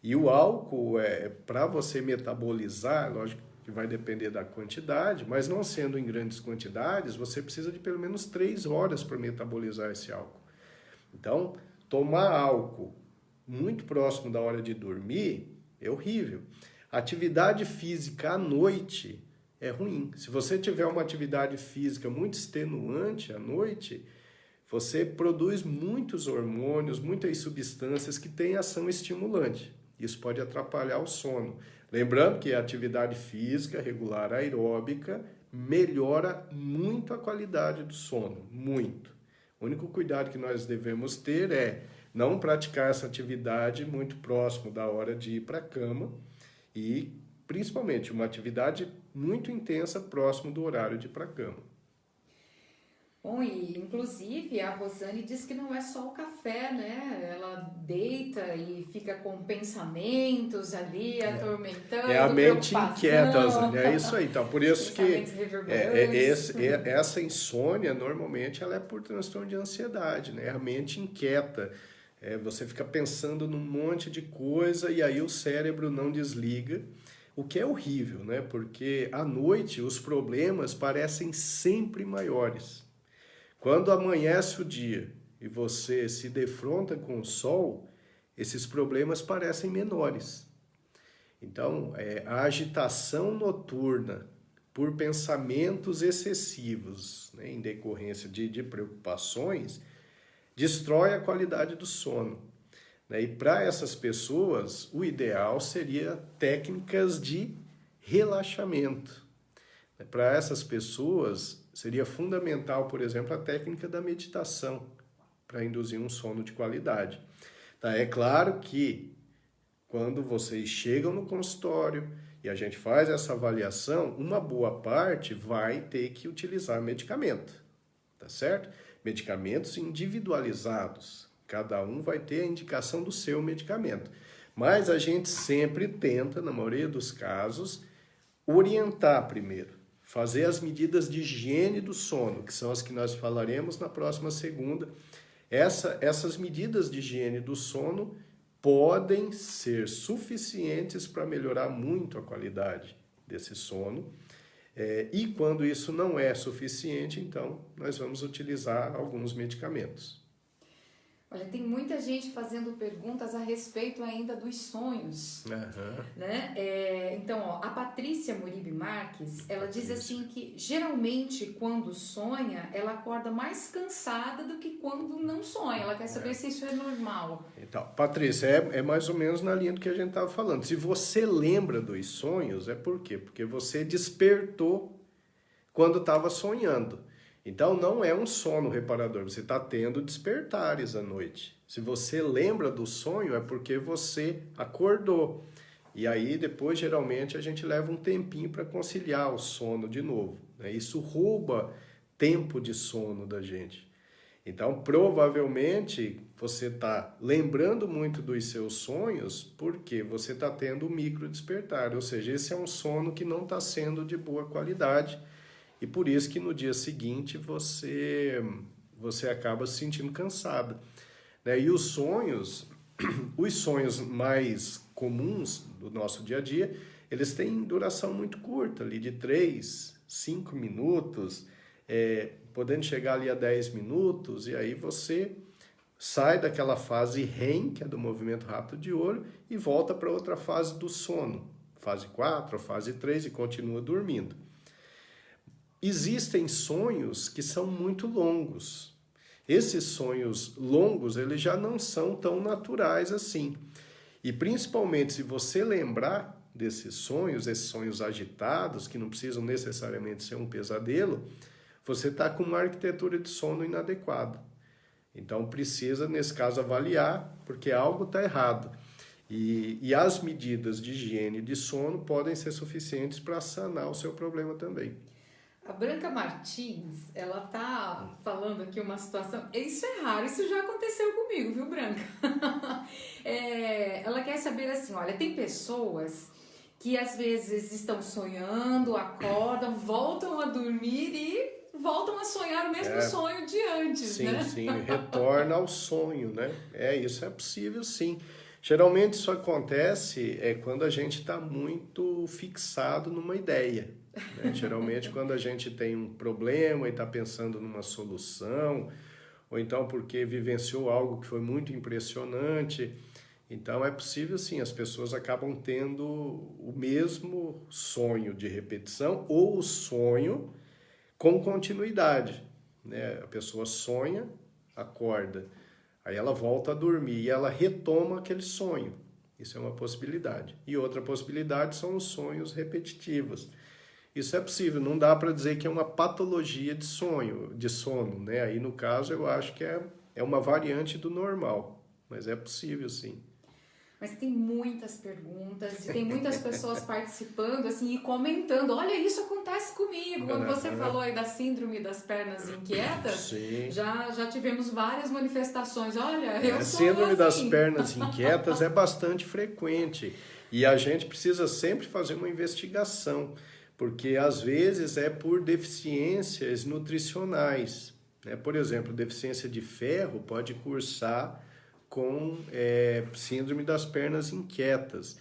E o álcool, para você metabolizar, lógico que vai depender da quantidade, mas não sendo em grandes quantidades, você precisa de pelo menos 3 horas para metabolizar esse álcool. Então, tomar álcool muito próximo da hora de dormir é horrível. Atividade física à noite é ruim. Se você tiver uma atividade física muito extenuante à noite, você produz muitos hormônios, muitas substâncias que têm ação estimulante. Isso pode atrapalhar o sono. Lembrando que a atividade física regular aeróbica melhora muito a qualidade do sono, muito. O único cuidado que nós devemos ter é não praticar essa atividade muito próximo da hora de ir para a cama e, principalmente, uma atividade muito intensa próximo do horário de ir para a cama. Bom, e inclusive a Rosane diz que não é só o café, né? Ela deita e fica com pensamentos ali, atormentando, É a mente preocupação, inquieta, Rosane. É isso aí. Então, por isso que pensamentos reverberantes. essa insônia, normalmente, ela é por transtorno de ansiedade, né? A mente inquieta. Você fica pensando num monte de coisa e aí o cérebro não desliga, o que é horrível, né? Porque à noite os problemas parecem sempre maiores. Quando amanhece o dia e você se defronta com o sol, esses problemas parecem menores. Então, a agitação noturna por pensamentos excessivos, né, em decorrência de preocupações, destrói a qualidade do sono. Né? E para essas pessoas, o ideal seria técnicas de relaxamento. Para essas pessoas, seria fundamental, por exemplo, a técnica da meditação para induzir um sono de qualidade. Tá? É claro que quando vocês chegam no consultório e a gente faz essa avaliação, uma boa parte vai ter que utilizar medicamento, tá certo? Medicamentos individualizados. Cada um vai ter a indicação do seu medicamento. Mas a gente sempre tenta, na maioria dos casos, orientar primeiro. Fazer as medidas de higiene do sono, que são as que nós falaremos na próxima segunda. Essas medidas de higiene do sono podem ser suficientes para melhorar muito a qualidade desse sono. E quando isso não é suficiente, então nós vamos utilizar alguns medicamentos. Olha, tem muita gente fazendo perguntas a respeito ainda dos sonhos, né? Então, ó, a Patrícia Muribe Marques, ela diz assim que geralmente quando sonha, ela acorda mais cansada do que quando não sonha. Ela quer saber se isso é normal. Então, Patrícia, é mais ou menos na linha do que a gente estava falando. Se você lembra dos sonhos, é por quê? Porque você despertou quando estava sonhando. Então, não é um sono reparador, você está tendo despertares à noite. Se você lembra do sonho, é porque você acordou. E aí, depois, geralmente, a gente leva um tempinho para conciliar o sono de novo. Né? Isso rouba tempo de sono da gente. Então, provavelmente, você está lembrando muito dos seus sonhos porque você está tendo um micro despertar. Ou seja, esse é um sono que não está sendo de boa qualidade. E por isso que no dia seguinte você acaba se sentindo cansado. Né? E os sonhos mais comuns do nosso dia a dia, eles têm duração muito curta, ali de 3, 5 minutos, podendo chegar ali a 10 minutos, e aí você sai daquela fase REM, que é do movimento rápido de olho, e volta para outra fase do sono, fase 4, fase 3, e continua dormindo. Existem sonhos que são muito longos. Esses sonhos longos, eles já não são tão naturais assim. E principalmente se você lembrar desses sonhos agitados, que não precisam necessariamente ser um pesadelo, você está com uma arquitetura de sono inadequada. Então precisa, nesse caso, avaliar, porque algo está errado. E as medidas de higiene de sono podem ser suficientes para sanar o seu problema também. A Branca Martins, ela tá falando aqui uma situação, isso é raro, isso já aconteceu comigo, viu, Branca? Ela quer saber assim, olha, tem pessoas que às vezes estão sonhando, acordam, voltam a dormir e voltam a sonhar o mesmo sonho de antes, sim, né? Sim, retorna ao sonho, né? Isso é possível, sim. Geralmente isso acontece quando a gente está muito fixado numa ideia, né? Geralmente quando a gente tem um problema e está pensando numa solução, ou então porque vivenciou algo que foi muito impressionante. Então é possível sim, as pessoas acabam tendo o mesmo sonho de repetição ou o sonho com continuidade, né? A pessoa sonha, acorda, aí ela volta a dormir e ela retoma aquele sonho. Isso é uma possibilidade. E outra possibilidade são os sonhos repetitivos. Isso é possível, não dá para dizer que é uma patologia de sono, né? Aí no caso eu acho que é uma variante do normal, mas é possível sim. Mas tem muitas perguntas e tem muitas pessoas participando assim e comentando. Olha, isso acontece comigo. Quando você falou aí da síndrome das pernas inquietas, já tivemos várias manifestações. Olha, eu sou síndrome assim. das pernas inquietas é bastante frequente e a gente precisa sempre fazer uma investigação, porque às vezes é por deficiências nutricionais, né? Por exemplo, deficiência de ferro pode cursar com síndrome das pernas inquietas.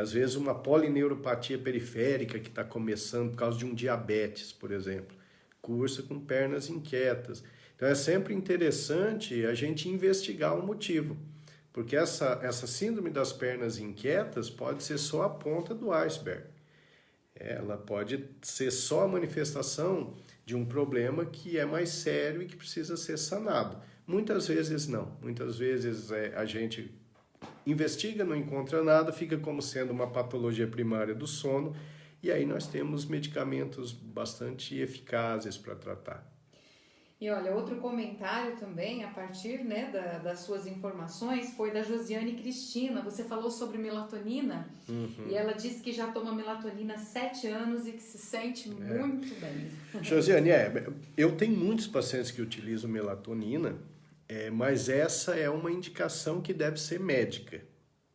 Às vezes uma polineuropatia periférica que está começando por causa de um diabetes, por exemplo, cursa com pernas inquietas. Então é sempre interessante a gente investigar o motivo, porque essa síndrome das pernas inquietas pode ser só a ponta do iceberg. Ela pode ser só a manifestação de um problema que é mais sério e que precisa ser sanado. Muitas vezes não. Muitas vezes a gente investiga, não encontra nada, fica como sendo uma patologia primária do sono, e aí nós temos medicamentos bastante eficazes para tratar. E olha, outro comentário também, a partir das suas informações, foi da Josiane Cristina. Você falou sobre melatonina e ela disse que já toma melatonina há 7 anos e que se sente muito bem. Josiane, eu tenho muitos pacientes que utilizam melatonina, mas essa é uma indicação que deve ser médica,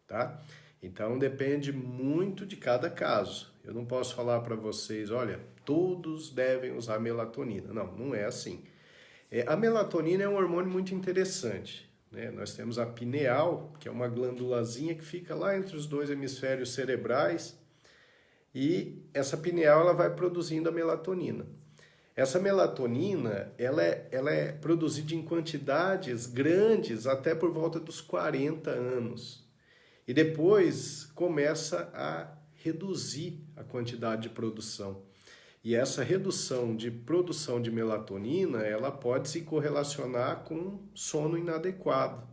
tá? Então depende muito de cada caso. Eu não posso falar para vocês, olha, todos devem usar melatonina. Não, não é assim. A melatonina é um hormônio muito interessante, né? Nós temos a pineal, que é uma glândulazinha que fica lá entre os 2 hemisférios cerebrais, e essa pineal ela vai produzindo a melatonina. Essa melatonina ela é produzida em quantidades grandes até por volta dos 40 anos. E depois começa a reduzir a quantidade de produção. E essa redução de produção de melatonina, ela pode se correlacionar com sono inadequado.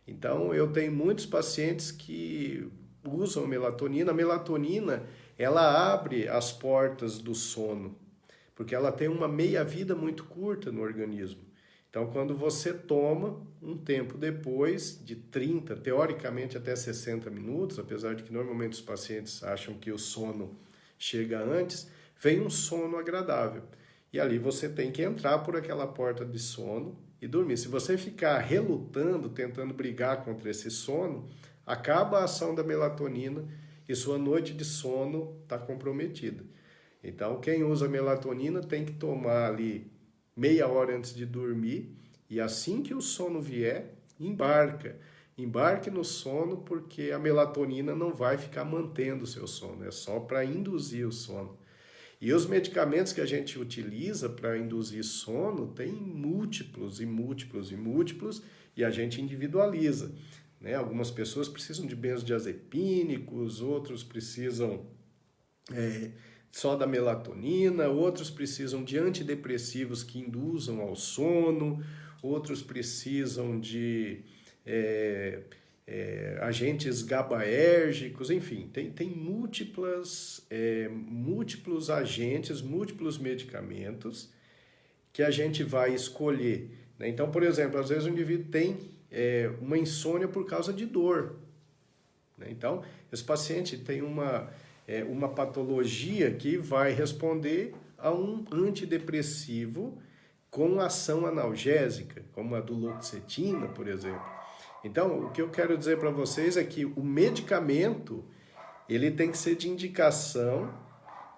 Então, eu tenho muitos pacientes que usam melatonina. A melatonina, ela abre as portas do sono, porque ela tem uma meia-vida muito curta no organismo. Então, quando você toma, um tempo depois, de 30, teoricamente até 60 minutos, apesar de que normalmente os pacientes acham que o sono chega antes, vem um sono agradável. E ali você tem que entrar por aquela porta de sono e dormir. Se você ficar relutando, tentando brigar contra esse sono, acaba a ação da melatonina e sua noite de sono está comprometida. Então, quem usa melatonina tem que tomar ali meia hora antes de dormir e assim que o sono vier, embarca. embarque no sono, porque a melatonina não vai ficar mantendo o seu sono, é só para induzir o sono. E os medicamentos que a gente utiliza para induzir sono tem múltiplos e múltiplos e múltiplos, e a gente individualiza, né? Algumas pessoas precisam de benzodiazepínicos, outros precisam só da melatonina, outros precisam de antidepressivos que induzam ao sono, outros precisam de agentes GABAérgicos, enfim, tem múltiplos agentes, múltiplos medicamentos que a gente vai escolher, né? Então, por exemplo, às vezes o indivíduo tem uma insônia por causa de dor, né? Então, esse paciente tem uma patologia que vai responder a um antidepressivo com ação analgésica, como a duloxetina, por exemplo. Então, o que eu quero dizer para vocês é que o medicamento ele tem que ser de indicação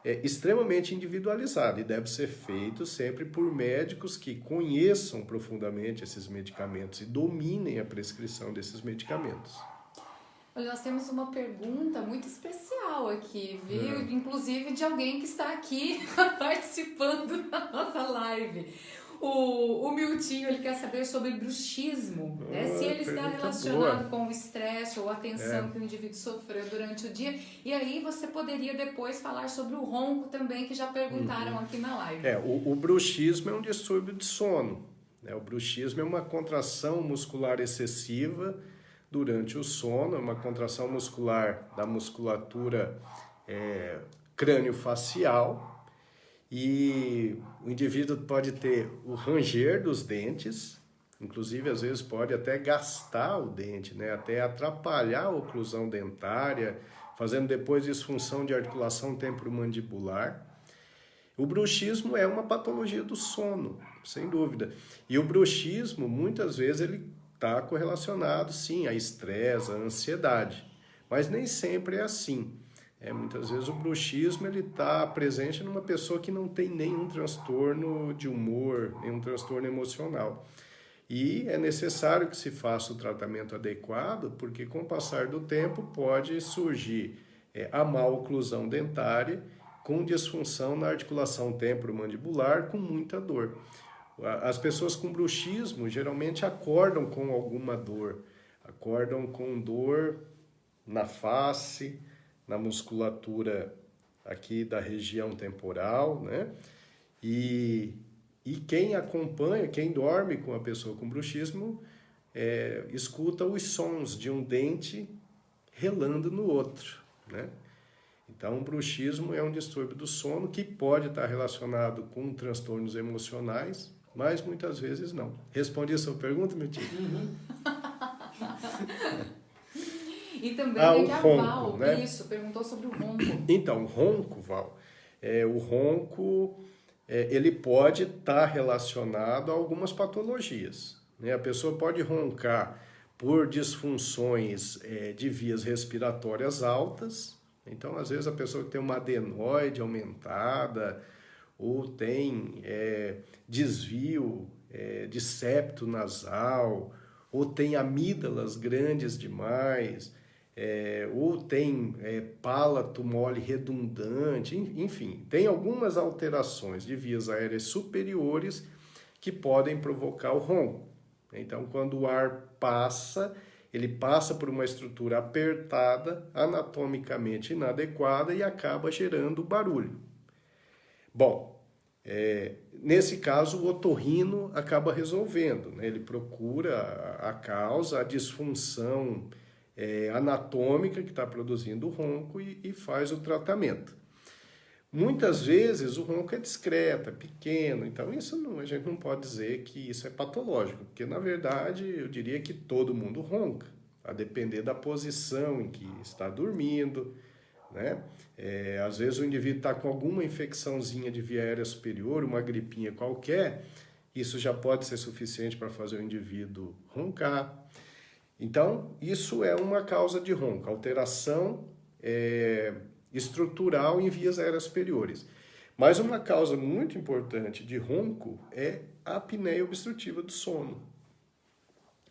extremamente individualizada e deve ser feito sempre por médicos que conheçam profundamente esses medicamentos e dominem a prescrição desses medicamentos. Olha, nós temos uma pergunta muito especial aqui, viu? Inclusive de alguém que está aqui participando da nossa live. O Miltinho, ele quer saber sobre bruxismo, né? Se ele está relacionado com o estresse ou a tensão que o indivíduo sofreu durante o dia. E aí você poderia depois falar sobre o ronco também, que já perguntaram aqui na live. O bruxismo é um distúrbio de sono, né? O bruxismo é uma contração muscular excessiva durante o sono, é uma contração muscular da musculatura crânio-facial, e o indivíduo pode ter o ranger dos dentes, inclusive às vezes pode até gastar o dente, né? Até atrapalhar a oclusão dentária, fazendo depois disfunção de articulação temporomandibular. O bruxismo é uma patologia do sono, sem dúvida. E o bruxismo, muitas vezes, ele está correlacionado, sim, a estresse, a ansiedade. Mas nem sempre é assim. Muitas vezes o bruxismo está presente numa pessoa que não tem nenhum transtorno de humor, nenhum transtorno emocional. E é necessário que se faça o tratamento adequado, porque com o passar do tempo pode surgir a má oclusão dentária com disfunção na articulação temporomandibular com muita dor. As pessoas com bruxismo geralmente acordam com alguma dor, acordam com dor na face, na musculatura aqui da região temporal, né? E quem acompanha, quem dorme com a pessoa com bruxismo, escuta os sons de um dente relando no outro, né? Então, o bruxismo é um distúrbio do sono que pode estar relacionado com transtornos emocionais, mas muitas vezes não. Respondi a sua pergunta, meu tio? E também a ronco, Val, né? Isso, perguntou sobre o ronco. Então, o ronco, Val, o ronco ele pode estar relacionado a algumas patologias, né? A pessoa pode roncar por disfunções de vias respiratórias altas. Então, às vezes, a pessoa tem uma adenoide aumentada ou tem desvio de septo nasal, ou tem amígdalas grandes demais, ou tem palato mole redundante, enfim, tem algumas alterações de vias aéreas superiores que podem provocar o ronco. Então, quando o ar passa, ele passa por uma estrutura apertada, anatomicamente inadequada e acaba gerando barulho. Bom, nesse caso o otorrino acaba resolvendo, né? Ele procura a causa, a disfunção anatômica que está produzindo o ronco e faz o tratamento. Muitas vezes o ronco é discreto, é pequeno, então a gente não pode dizer que isso é patológico, porque na verdade eu diria que todo mundo ronca, a depender da posição em que está dormindo, né? Às vezes o indivíduo está com alguma infecçãozinha de via aérea superior, uma gripinha qualquer, isso já pode ser suficiente para fazer o indivíduo roncar. Então, isso é uma causa de ronco, alteração estrutural em vias aéreas superiores. Mas uma causa muito importante de ronco é a apneia obstrutiva do sono.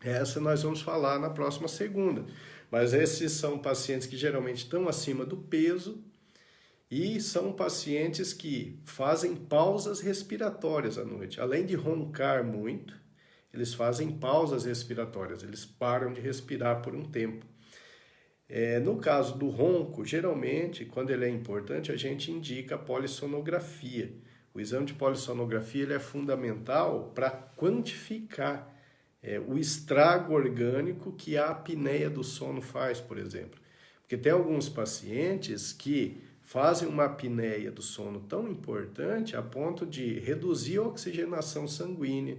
Essa nós vamos falar na próxima segunda. Mas esses são pacientes que geralmente estão acima do peso e são pacientes que fazem pausas respiratórias à noite. Além de roncar muito, eles fazem pausas respiratórias, eles param de respirar por um tempo. No caso do ronco, geralmente, quando ele é importante, a gente indica a polissonografia. O exame de polissonografia ele é fundamental para quantificar o estrago orgânico que a apneia do sono faz, por exemplo. Porque tem alguns pacientes que fazem uma apneia do sono tão importante a ponto de reduzir a oxigenação sanguínea,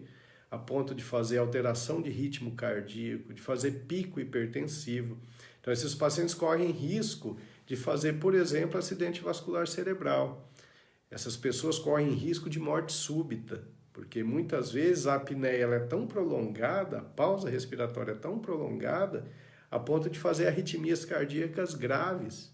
a ponto de fazer alteração de ritmo cardíaco, de fazer pico hipertensivo. Então, esses pacientes correm risco de fazer, por exemplo, acidente vascular cerebral. Essas pessoas correm risco de morte súbita, porque muitas vezes a apneia ela é tão prolongada, a pausa respiratória é tão prolongada, a ponto de fazer arritmias cardíacas graves,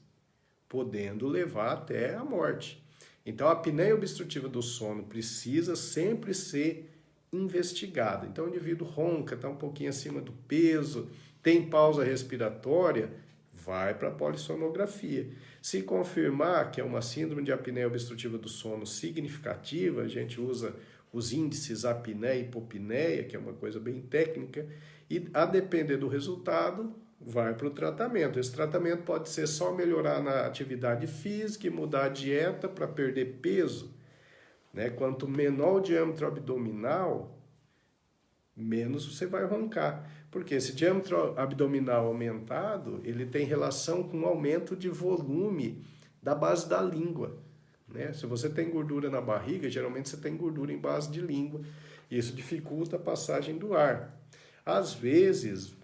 podendo levar até a morte. Então, a apneia obstrutiva do sono precisa sempre ser investigada. Então, o indivíduo ronca, está um pouquinho acima do peso, tem pausa respiratória, vai para a polissonografia. Se confirmar que é uma síndrome de apneia obstrutiva do sono significativa, a gente usa os índices apneia e hipopneia, que é uma coisa bem técnica, e a depender do resultado, vai para o tratamento. Esse tratamento pode ser só melhorar na atividade física e mudar a dieta para perder peso, né? Quanto menor o diâmetro abdominal, menos você vai roncar. Porque esse diâmetro abdominal aumentado, ele tem relação com o aumento de volume da base da língua, né? Se você tem gordura na barriga, geralmente você tem gordura em base de língua. Isso dificulta a passagem do ar. Às vezes,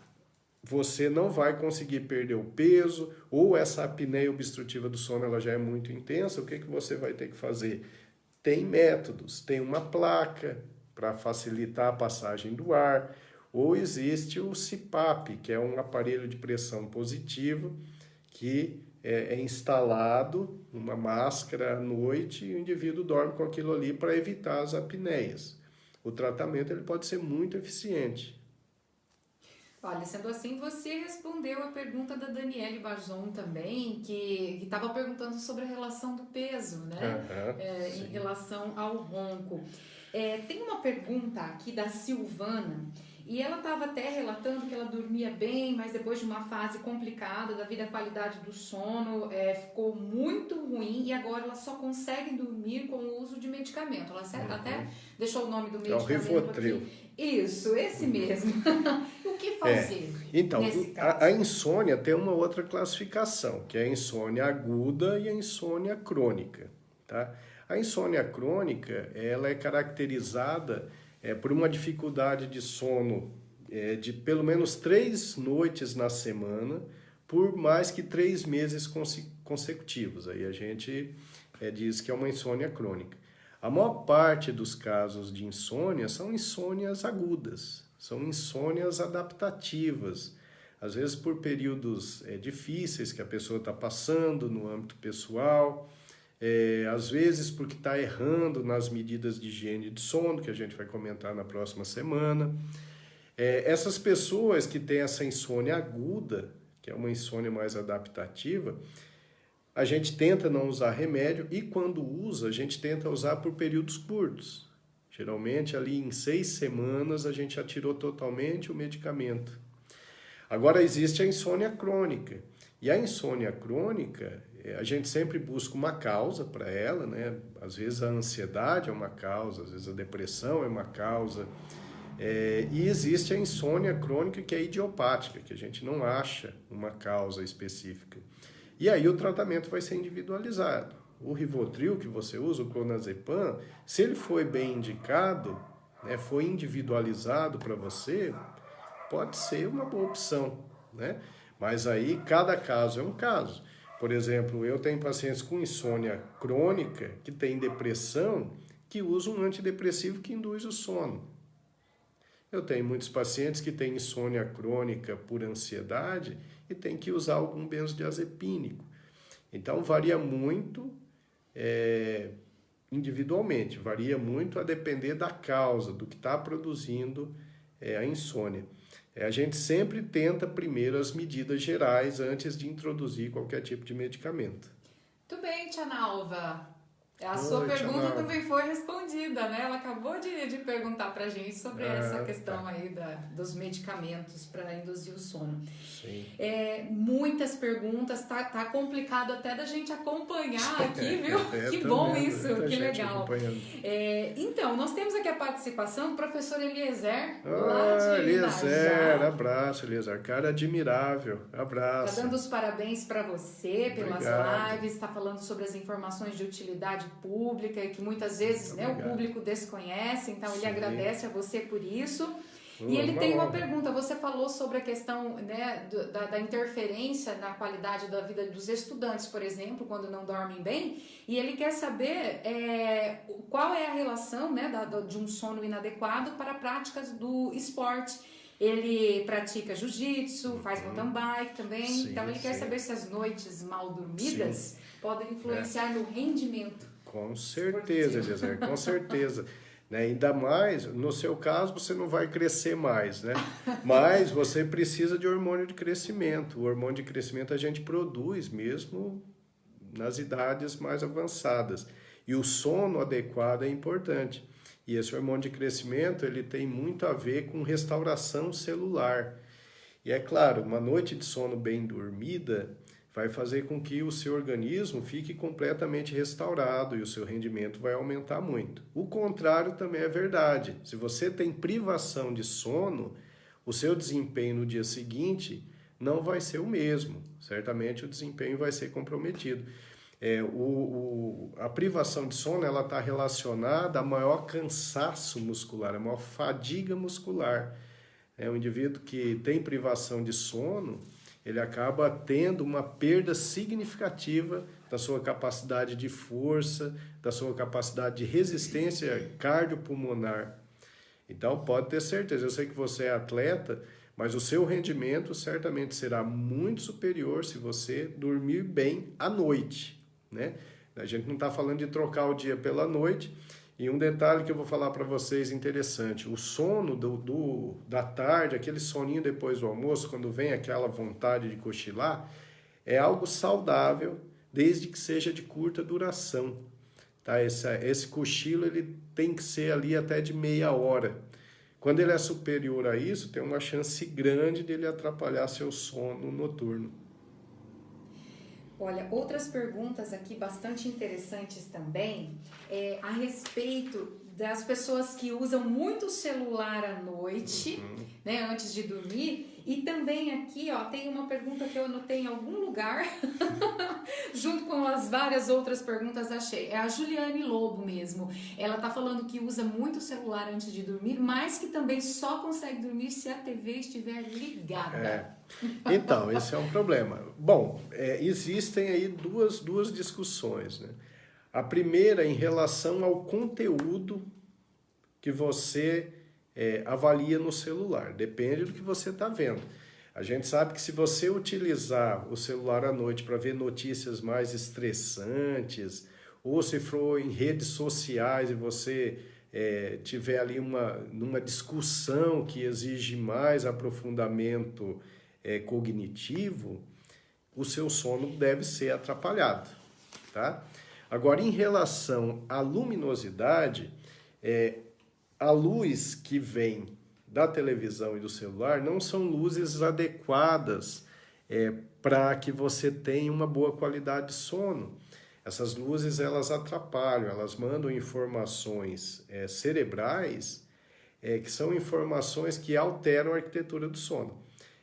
você não vai conseguir perder o peso, ou essa apneia obstrutiva do sono ela já é muito intensa, o que você vai ter que fazer? Tem métodos, tem uma placa para facilitar a passagem do ar, ou existe o CPAP, que é um aparelho de pressão positiva que é instalado uma máscara à noite e o indivíduo dorme com aquilo ali para evitar as apneias. O tratamento ele pode ser muito eficiente. Olha, sendo assim, você respondeu a pergunta da Daniele Bajon também, que estava perguntando sobre a relação do peso, né? Em relação ao ronco. Tem uma pergunta aqui da Silvana, e ela estava até relatando que ela dormia bem, mas depois de uma fase complicada da vida, a qualidade do sono ficou muito ruim e agora ela só consegue dormir com o uso de medicamento. Ela até deixou o nome do medicamento é o Rivotril. aqui. Isso, esse mesmo. O que fazer então, nesse caso? A insônia tem uma outra classificação, que é a insônia aguda e a insônia crônica, tá? A insônia crônica, ela é caracterizada por uma dificuldade de sono de pelo menos 3 noites na semana, por mais que 3 meses consecutivos. Aí a gente diz que é uma insônia crônica. A maior parte dos casos de insônia são insônias agudas, são insônias adaptativas, às vezes por períodos difíceis que a pessoa está passando no âmbito pessoal, às vezes porque está errando nas medidas de higiene de sono, que a gente vai comentar na próxima semana. Essas pessoas que têm essa insônia aguda, que é uma insônia mais adaptativa, a gente tenta não usar remédio e quando usa, a gente tenta usar por períodos curtos. Geralmente ali em 6 semanas a gente já tirou totalmente o medicamento. Agora existe a insônia crônica. E a insônia crônica, a gente sempre busca uma causa para ela, né? Às vezes a ansiedade é uma causa, às vezes a depressão é uma causa. E existe a insônia crônica que é idiopática, que a gente não acha uma causa específica. E aí o tratamento vai ser individualizado. O Rivotril que você usa, o clonazepam, se ele foi bem indicado, foi individualizado para você, pode ser uma boa opção, né? Mas aí cada caso é um caso. Por exemplo, eu tenho pacientes com insônia crônica, que têm depressão, que usam um antidepressivo que induz o sono. Eu tenho muitos pacientes que têm insônia crônica por ansiedade e têm que usar algum benzodiazepínico. Então, varia muito individualmente, varia muito a depender da causa, do que está produzindo a insônia. A gente sempre tenta primeiro as medidas gerais antes de introduzir qualquer tipo de medicamento. Muito bem, Tia Nalva. A sua Oi, pergunta Tia Nalva. também foi respondida, né? Ela acabou de perguntar pra gente sobre essa questão Tá. aí dos medicamentos para induzir o sono. Sim. Muitas perguntas, tá complicado até da gente acompanhar aqui, viu? Que Tô bom vendo, isso, muita que gente legal. acompanhando. Então, nós temos aqui a participação do professor Eliezer, lá de Eliezer, Inajá. abraço, Eliezer. Cara admirável, Tá abraço. dando os parabéns para você pelas Obrigado. lives, está falando sobre as informações de utilidade pública e que muitas vezes, né, o Obrigado. público desconhece, então ele Sim. agradece a você por isso. E Uma ele tem uma honra. pergunta, você falou sobre a questão, né, da interferência na qualidade da vida dos estudantes, por exemplo, quando não dormem bem, e ele quer saber qual é a relação, né, de um sono inadequado para práticas do esporte. Ele pratica jiu-jitsu, faz mountain bike também, Sim, então ele quer sim. saber se as noites mal dormidas podem influenciar no rendimento. Com certeza, Eliezer, com certeza. Né? Ainda mais, no seu caso, você não vai crescer mais, né? Mas você precisa de hormônio de crescimento. O hormônio de crescimento a gente produz mesmo nas idades mais avançadas. E o sono adequado é importante. E esse hormônio de crescimento, ele tem muito a ver com restauração celular. E é claro, uma noite de sono bem dormida vai fazer com que o seu organismo fique completamente restaurado e o seu rendimento vai aumentar muito. O contrário também é verdade. Se você tem privação de sono, o seu desempenho no dia seguinte não vai ser o mesmo. Certamente o desempenho vai ser comprometido. A privação de sono ela está relacionada a maior cansaço muscular, a maior fadiga muscular. O indivíduo que tem privação de sono, ele acaba tendo uma perda significativa da sua capacidade de força, da sua capacidade de resistência cardiopulmonar. Então, pode ter certeza, eu sei que você é atleta, mas o seu rendimento certamente será muito superior se você dormir bem à noite, né? A gente não está falando de trocar o dia pela noite. E um detalhe que eu vou falar para vocês interessante, o sono da tarde, aquele soninho depois do almoço, quando vem aquela vontade de cochilar, é algo saudável, desde que seja de curta duração. Tá? Esse cochilo ele tem que ser ali até de meia hora. Quando ele é superior a isso, tem uma chance grande de ele atrapalhar seu sono noturno. Olha, outras perguntas aqui bastante interessantes também a respeito das pessoas que usam muito o celular à noite, né, antes de dormir. E também aqui, ó, tem uma pergunta que eu anotei em algum lugar, junto com as várias outras perguntas, achei. É a Juliane Lobo mesmo. Ela tá falando que usa muito o celular antes de dormir, mas que também só consegue dormir se a TV estiver ligada. Então, esse é um problema. Bom, existem aí duas discussões, né? A primeira em relação ao conteúdo que você avalia no celular. Depende do que você está vendo. A gente sabe que se você utilizar o celular à noite para ver notícias mais estressantes, ou se for em redes sociais e você tiver ali numa discussão que exige mais aprofundamento cognitivo, o seu sono deve ser atrapalhado, tá? Agora, em relação à luminosidade, a luz que vem da televisão e do celular não são luzes adequadas para que você tenha uma boa qualidade de sono. Essas luzes, elas atrapalham, elas mandam informações cerebrais que são informações que alteram a arquitetura do sono.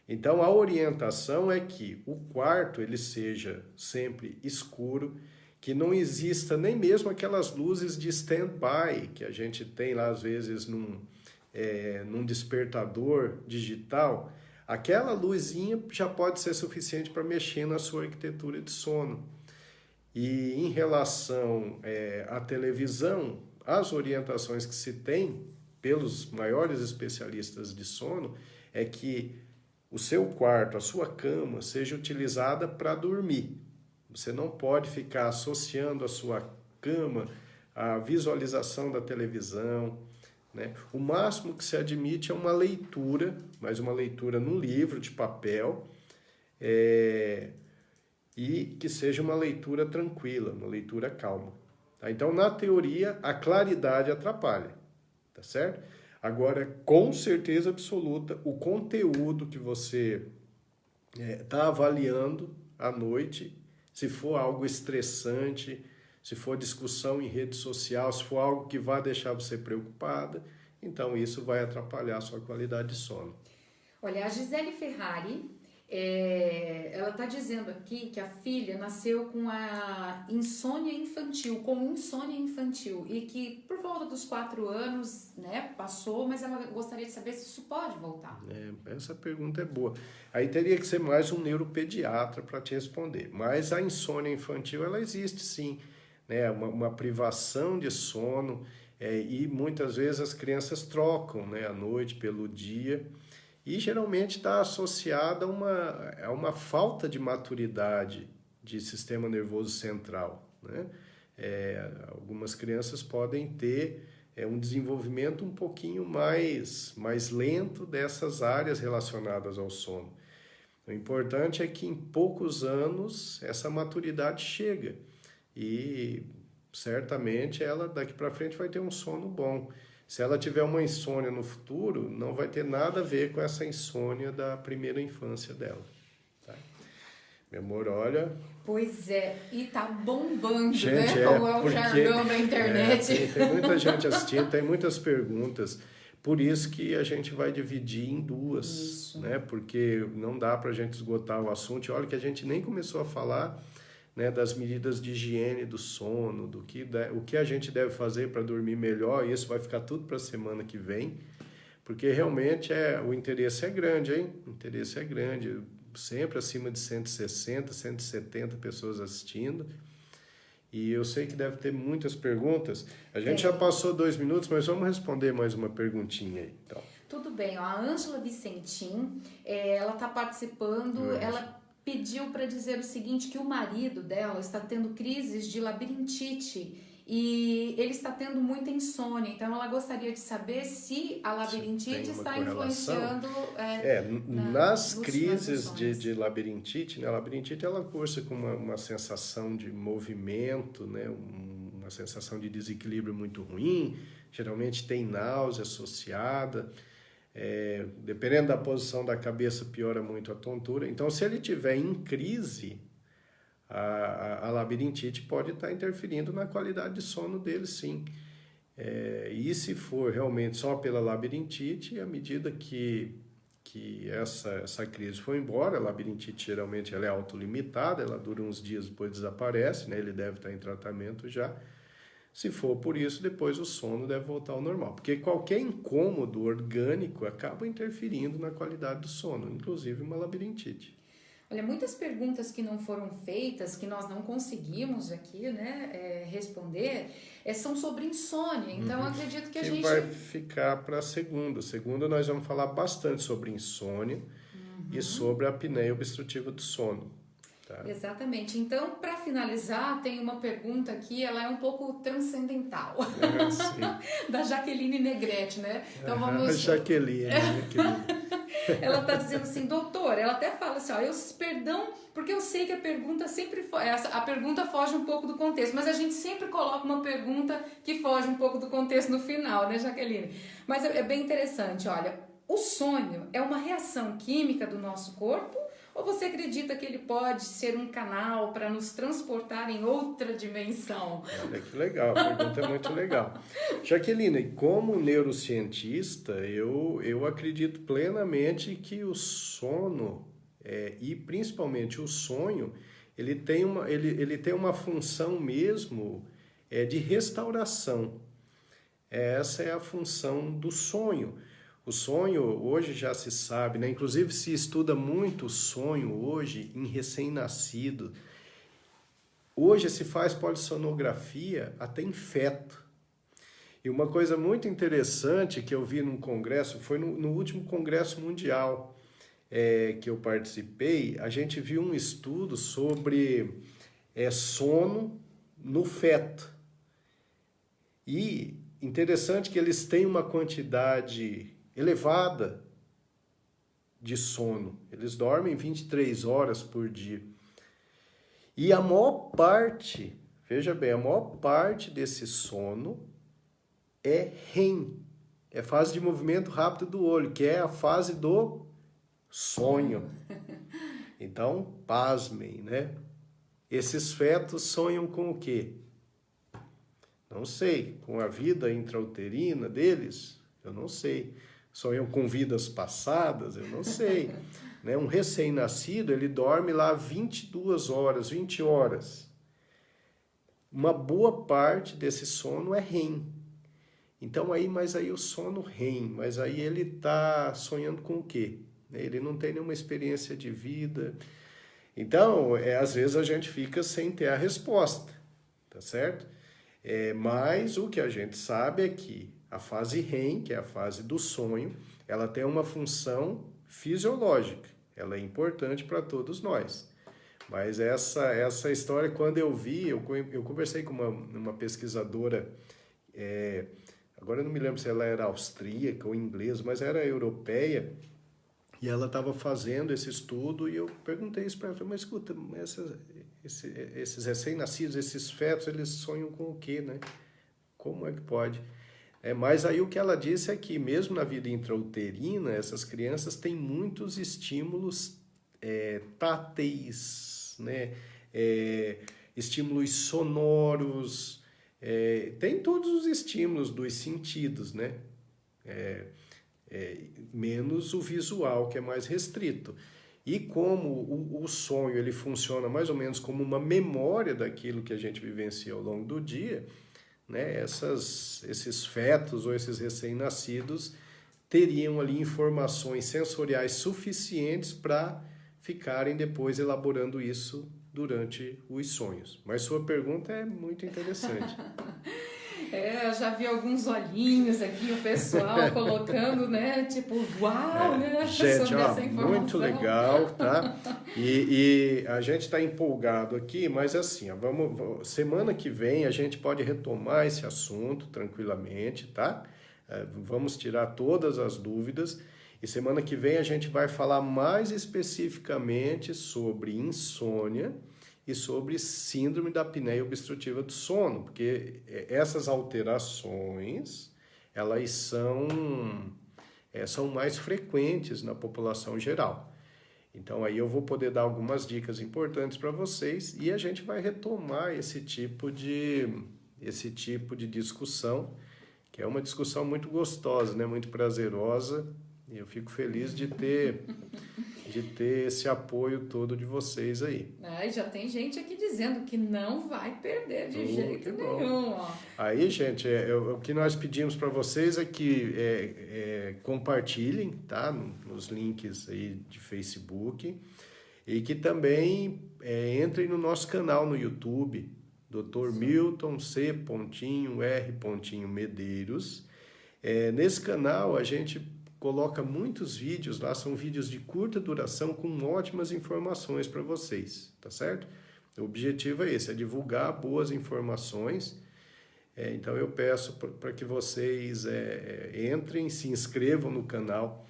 Então, a orientação é que o quarto ele seja sempre escuro, que não exista nem mesmo aquelas luzes de stand-by que a gente tem lá, às vezes, num despertador digital. Aquela luzinha já pode ser suficiente para mexer na sua arquitetura de sono. E em relação à televisão, as orientações que se tem pelos maiores especialistas de sono é que o seu quarto, a sua cama, seja utilizada para dormir. Você não pode ficar associando a sua cama à visualização da televisão, né? O máximo que se admite é uma leitura, mas uma leitura no livro, de papel, e que seja uma leitura tranquila, uma leitura calma. Tá? Então, na teoria, a claridade atrapalha, tá certo? Agora, com certeza absoluta, o conteúdo que você está avaliando à noite, se for algo estressante, se for discussão em rede social, se for algo que vai deixar você preocupada, então isso vai atrapalhar a sua qualidade de sono. Olha, a Gisele Ferrari, ela está dizendo aqui que a filha nasceu com a insônia infantil, e que por volta dos 4 anos, né, passou, mas ela gostaria de saber se isso pode voltar. Essa pergunta é boa. Aí teria que ser mais um neuropediatra para te responder. Mas a insônia infantil, ela existe sim, né, uma privação de sono, e muitas vezes as crianças trocam, né, a noite pelo dia. E geralmente está associada a uma falta de maturidade de sistema nervoso central, né? Algumas crianças podem ter um desenvolvimento um pouquinho mais lento dessas áreas relacionadas ao sono. O importante é que em poucos anos essa maturidade chega e certamente ela daqui para frente vai ter um sono bom. Se ela tiver uma insônia no futuro, não vai ter nada a ver com essa insônia da primeira infância dela. Tá? Meu amor, olha... Pois é, e tá bombando, gente, né? Como é o jargão da internet. Tem muita gente assistindo, tem muitas perguntas. Por isso que a gente vai dividir em duas, né? Porque não dá para a gente esgotar o assunto. E olha que a gente nem começou a falar, né, das medidas de higiene do sono, o que a gente deve fazer para dormir melhor. Isso vai ficar tudo para a semana que vem, porque realmente o interesse é grande, hein? O interesse é grande, sempre acima de 160, 170 pessoas assistindo. E eu sei que deve ter muitas perguntas. A gente já passou 2 minutos, mas vamos responder mais uma perguntinha aí. Então. Tudo bem, ó, a Ângela Vicentim, ela está participando, ela pediu para dizer o seguinte, que o marido dela está tendo crises de labirintite e ele está tendo muita insônia. Então, ela gostaria de saber se a labirintite está influenciando... nas crises de labirintite, né? A labirintite ela cursa com uma sensação de movimento, né? Uma sensação de desequilíbrio muito ruim, geralmente tem náusea associada. Dependendo da posição da cabeça, piora muito a tontura. Então, se ele tiver em crise, a labirintite pode estar interferindo na qualidade de sono dele, sim. E se for realmente só pela labirintite, à medida que essa crise for embora, a labirintite geralmente ela é autolimitada, ela dura uns dias, depois desaparece, né? Ele deve estar em tratamento já. Se for por isso, depois o sono deve voltar ao normal. Porque qualquer incômodo orgânico acaba interferindo na qualidade do sono, inclusive uma labirintite. Olha, muitas perguntas que não foram feitas, que nós não conseguimos aqui, né, responder, são sobre insônia. Então, eu acredito que a gente... vai ficar para a segunda. Segunda, nós vamos falar bastante sobre insônia e sobre a apneia obstrutiva do sono. Tá. Exatamente. Então, para finalizar, tem uma pergunta aqui, ela é um pouco transcendental. Da Jaqueline Negrete, né? Então vamos... Jaqueline. Ela está dizendo assim, doutor, ela até fala assim, ó, perdão, porque eu sei que a pergunta sempre a pergunta foge um pouco do contexto, mas a gente sempre coloca uma pergunta que foge um pouco do contexto no final, né, Jaqueline? Mas é bem interessante, olha, o sonho é uma reação química do nosso corpo? Ou você acredita que ele pode ser um canal para nos transportar em outra dimensão? Olha que legal, a pergunta é muito legal. Jaqueline, como neurocientista, eu acredito plenamente que o sono, e principalmente o sonho, ele tem uma função mesmo de restauração. Essa é a função do sonho. O sonho hoje já se sabe, né? Inclusive se estuda muito o sonho hoje em recém-nascido. Hoje se faz polissonografia até em feto. E uma coisa muito interessante que eu vi num congresso, foi no último congresso mundial que eu participei, a gente viu um estudo sobre sono no feto. E interessante que eles têm uma quantidade elevada de sono. Eles dormem 23 horas por dia. E a maior parte, veja bem, a maior parte desse sono é REM, é fase de movimento rápido do olho, que é a fase do sonho. Então, pasmem, né? Esses fetos sonham com o quê? Não sei. Com a vida intrauterina deles? Eu não sei. Sonham com vidas passadas? Eu não sei. Né? Um recém-nascido, ele dorme lá 22 horas, 20 horas. Uma boa parte desse sono é REM. Então, mas aí o sono REM, mas aí ele está sonhando com o quê? Ele não tem nenhuma experiência de vida. Então, às vezes a gente fica sem ter a resposta, tá certo? Mas o que a gente sabe é que a fase REM, que é a fase do sonho, ela tem uma função fisiológica. Ela é importante para todos nós. Mas essa história, quando eu vi, eu conversei com uma pesquisadora, agora eu não me lembro se ela era austríaca ou inglesa, mas era europeia, e ela estava fazendo esse estudo, e eu perguntei isso para ela, mas escuta, esses recém-nascidos, esses fetos, eles sonham com o quê, né? Como é que pode? Mas aí o que ela disse é que mesmo na vida intrauterina, essas crianças têm muitos estímulos táteis, né? Estímulos sonoros, tem todos os estímulos dos sentidos, né? Menos o visual, que é mais restrito. E como o sonho ele funciona mais ou menos como uma memória daquilo que a gente vivencia ao longo do dia, né? Esses fetos ou esses recém-nascidos teriam ali informações sensoriais suficientes para ficarem depois elaborando isso durante os sonhos. Mas sua pergunta é muito interessante. Eu já vi alguns olhinhos aqui, o pessoal colocando, né? Tipo, uau, né? Gente, Sobre essa informação. muito legal, tá? E a gente está empolgado aqui, mas assim, semana que vem a gente pode retomar esse assunto tranquilamente, tá? Vamos tirar todas as dúvidas. E semana que vem a gente vai falar mais especificamente sobre insônia e sobre síndrome da apneia obstrutiva do sono, porque essas alterações, elas são mais frequentes na população geral. Então aí eu vou poder dar algumas dicas importantes para vocês e a gente vai retomar esse tipo de discussão, que é uma discussão muito gostosa, né? Muito prazerosa, e eu fico feliz de ter esse apoio todo de vocês aí. Já tem gente aqui dizendo que não vai perder de jeito nenhum. Ó. Aí, gente, o que nós pedimos para vocês é que compartilhem, tá? Nos links aí de Facebook, e que também entrem no nosso canal no YouTube, Dr. Milton C. R. Medeiros. Nesse canal a gente coloca muitos vídeos lá, são vídeos de curta duração com ótimas informações para vocês, tá certo? O objetivo é esse, é divulgar boas informações. Então eu peço para que vocês entrem, se inscrevam no canal.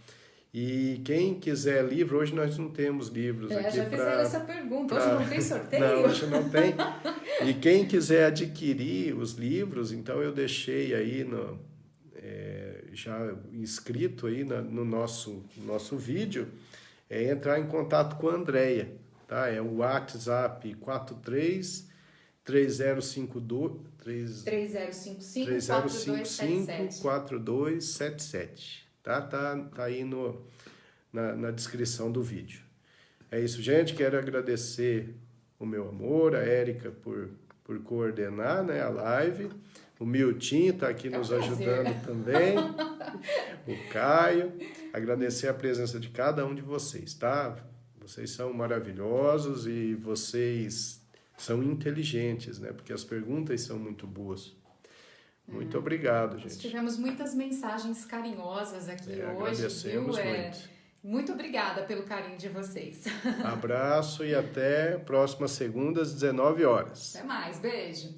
E quem quiser livro, hoje nós não temos livros aqui. Já fizeram essa pergunta, hoje não tem sorteio? Não, hoje não tem. E quem quiser adquirir os livros, então eu deixei aí já inscrito aí no nosso vídeo, entrar em contato com a Andréia, tá? É o WhatsApp 3055-4277, tá? Tá aí na descrição do vídeo. É isso, gente, quero agradecer o meu amor, a Érica por coordenar, né, a live. O Milton está aqui nos ajudando também, o Caio. Agradecer a presença de cada um de vocês, tá? Vocês são maravilhosos e vocês são inteligentes, né? Porque as perguntas são muito boas. Muito obrigado, gente. Nós tivemos muitas mensagens carinhosas aqui hoje. Agradecemos muito. Muito obrigada pelo carinho de vocês. Abraço e até próxima segunda às 19 horas. Até mais, beijo.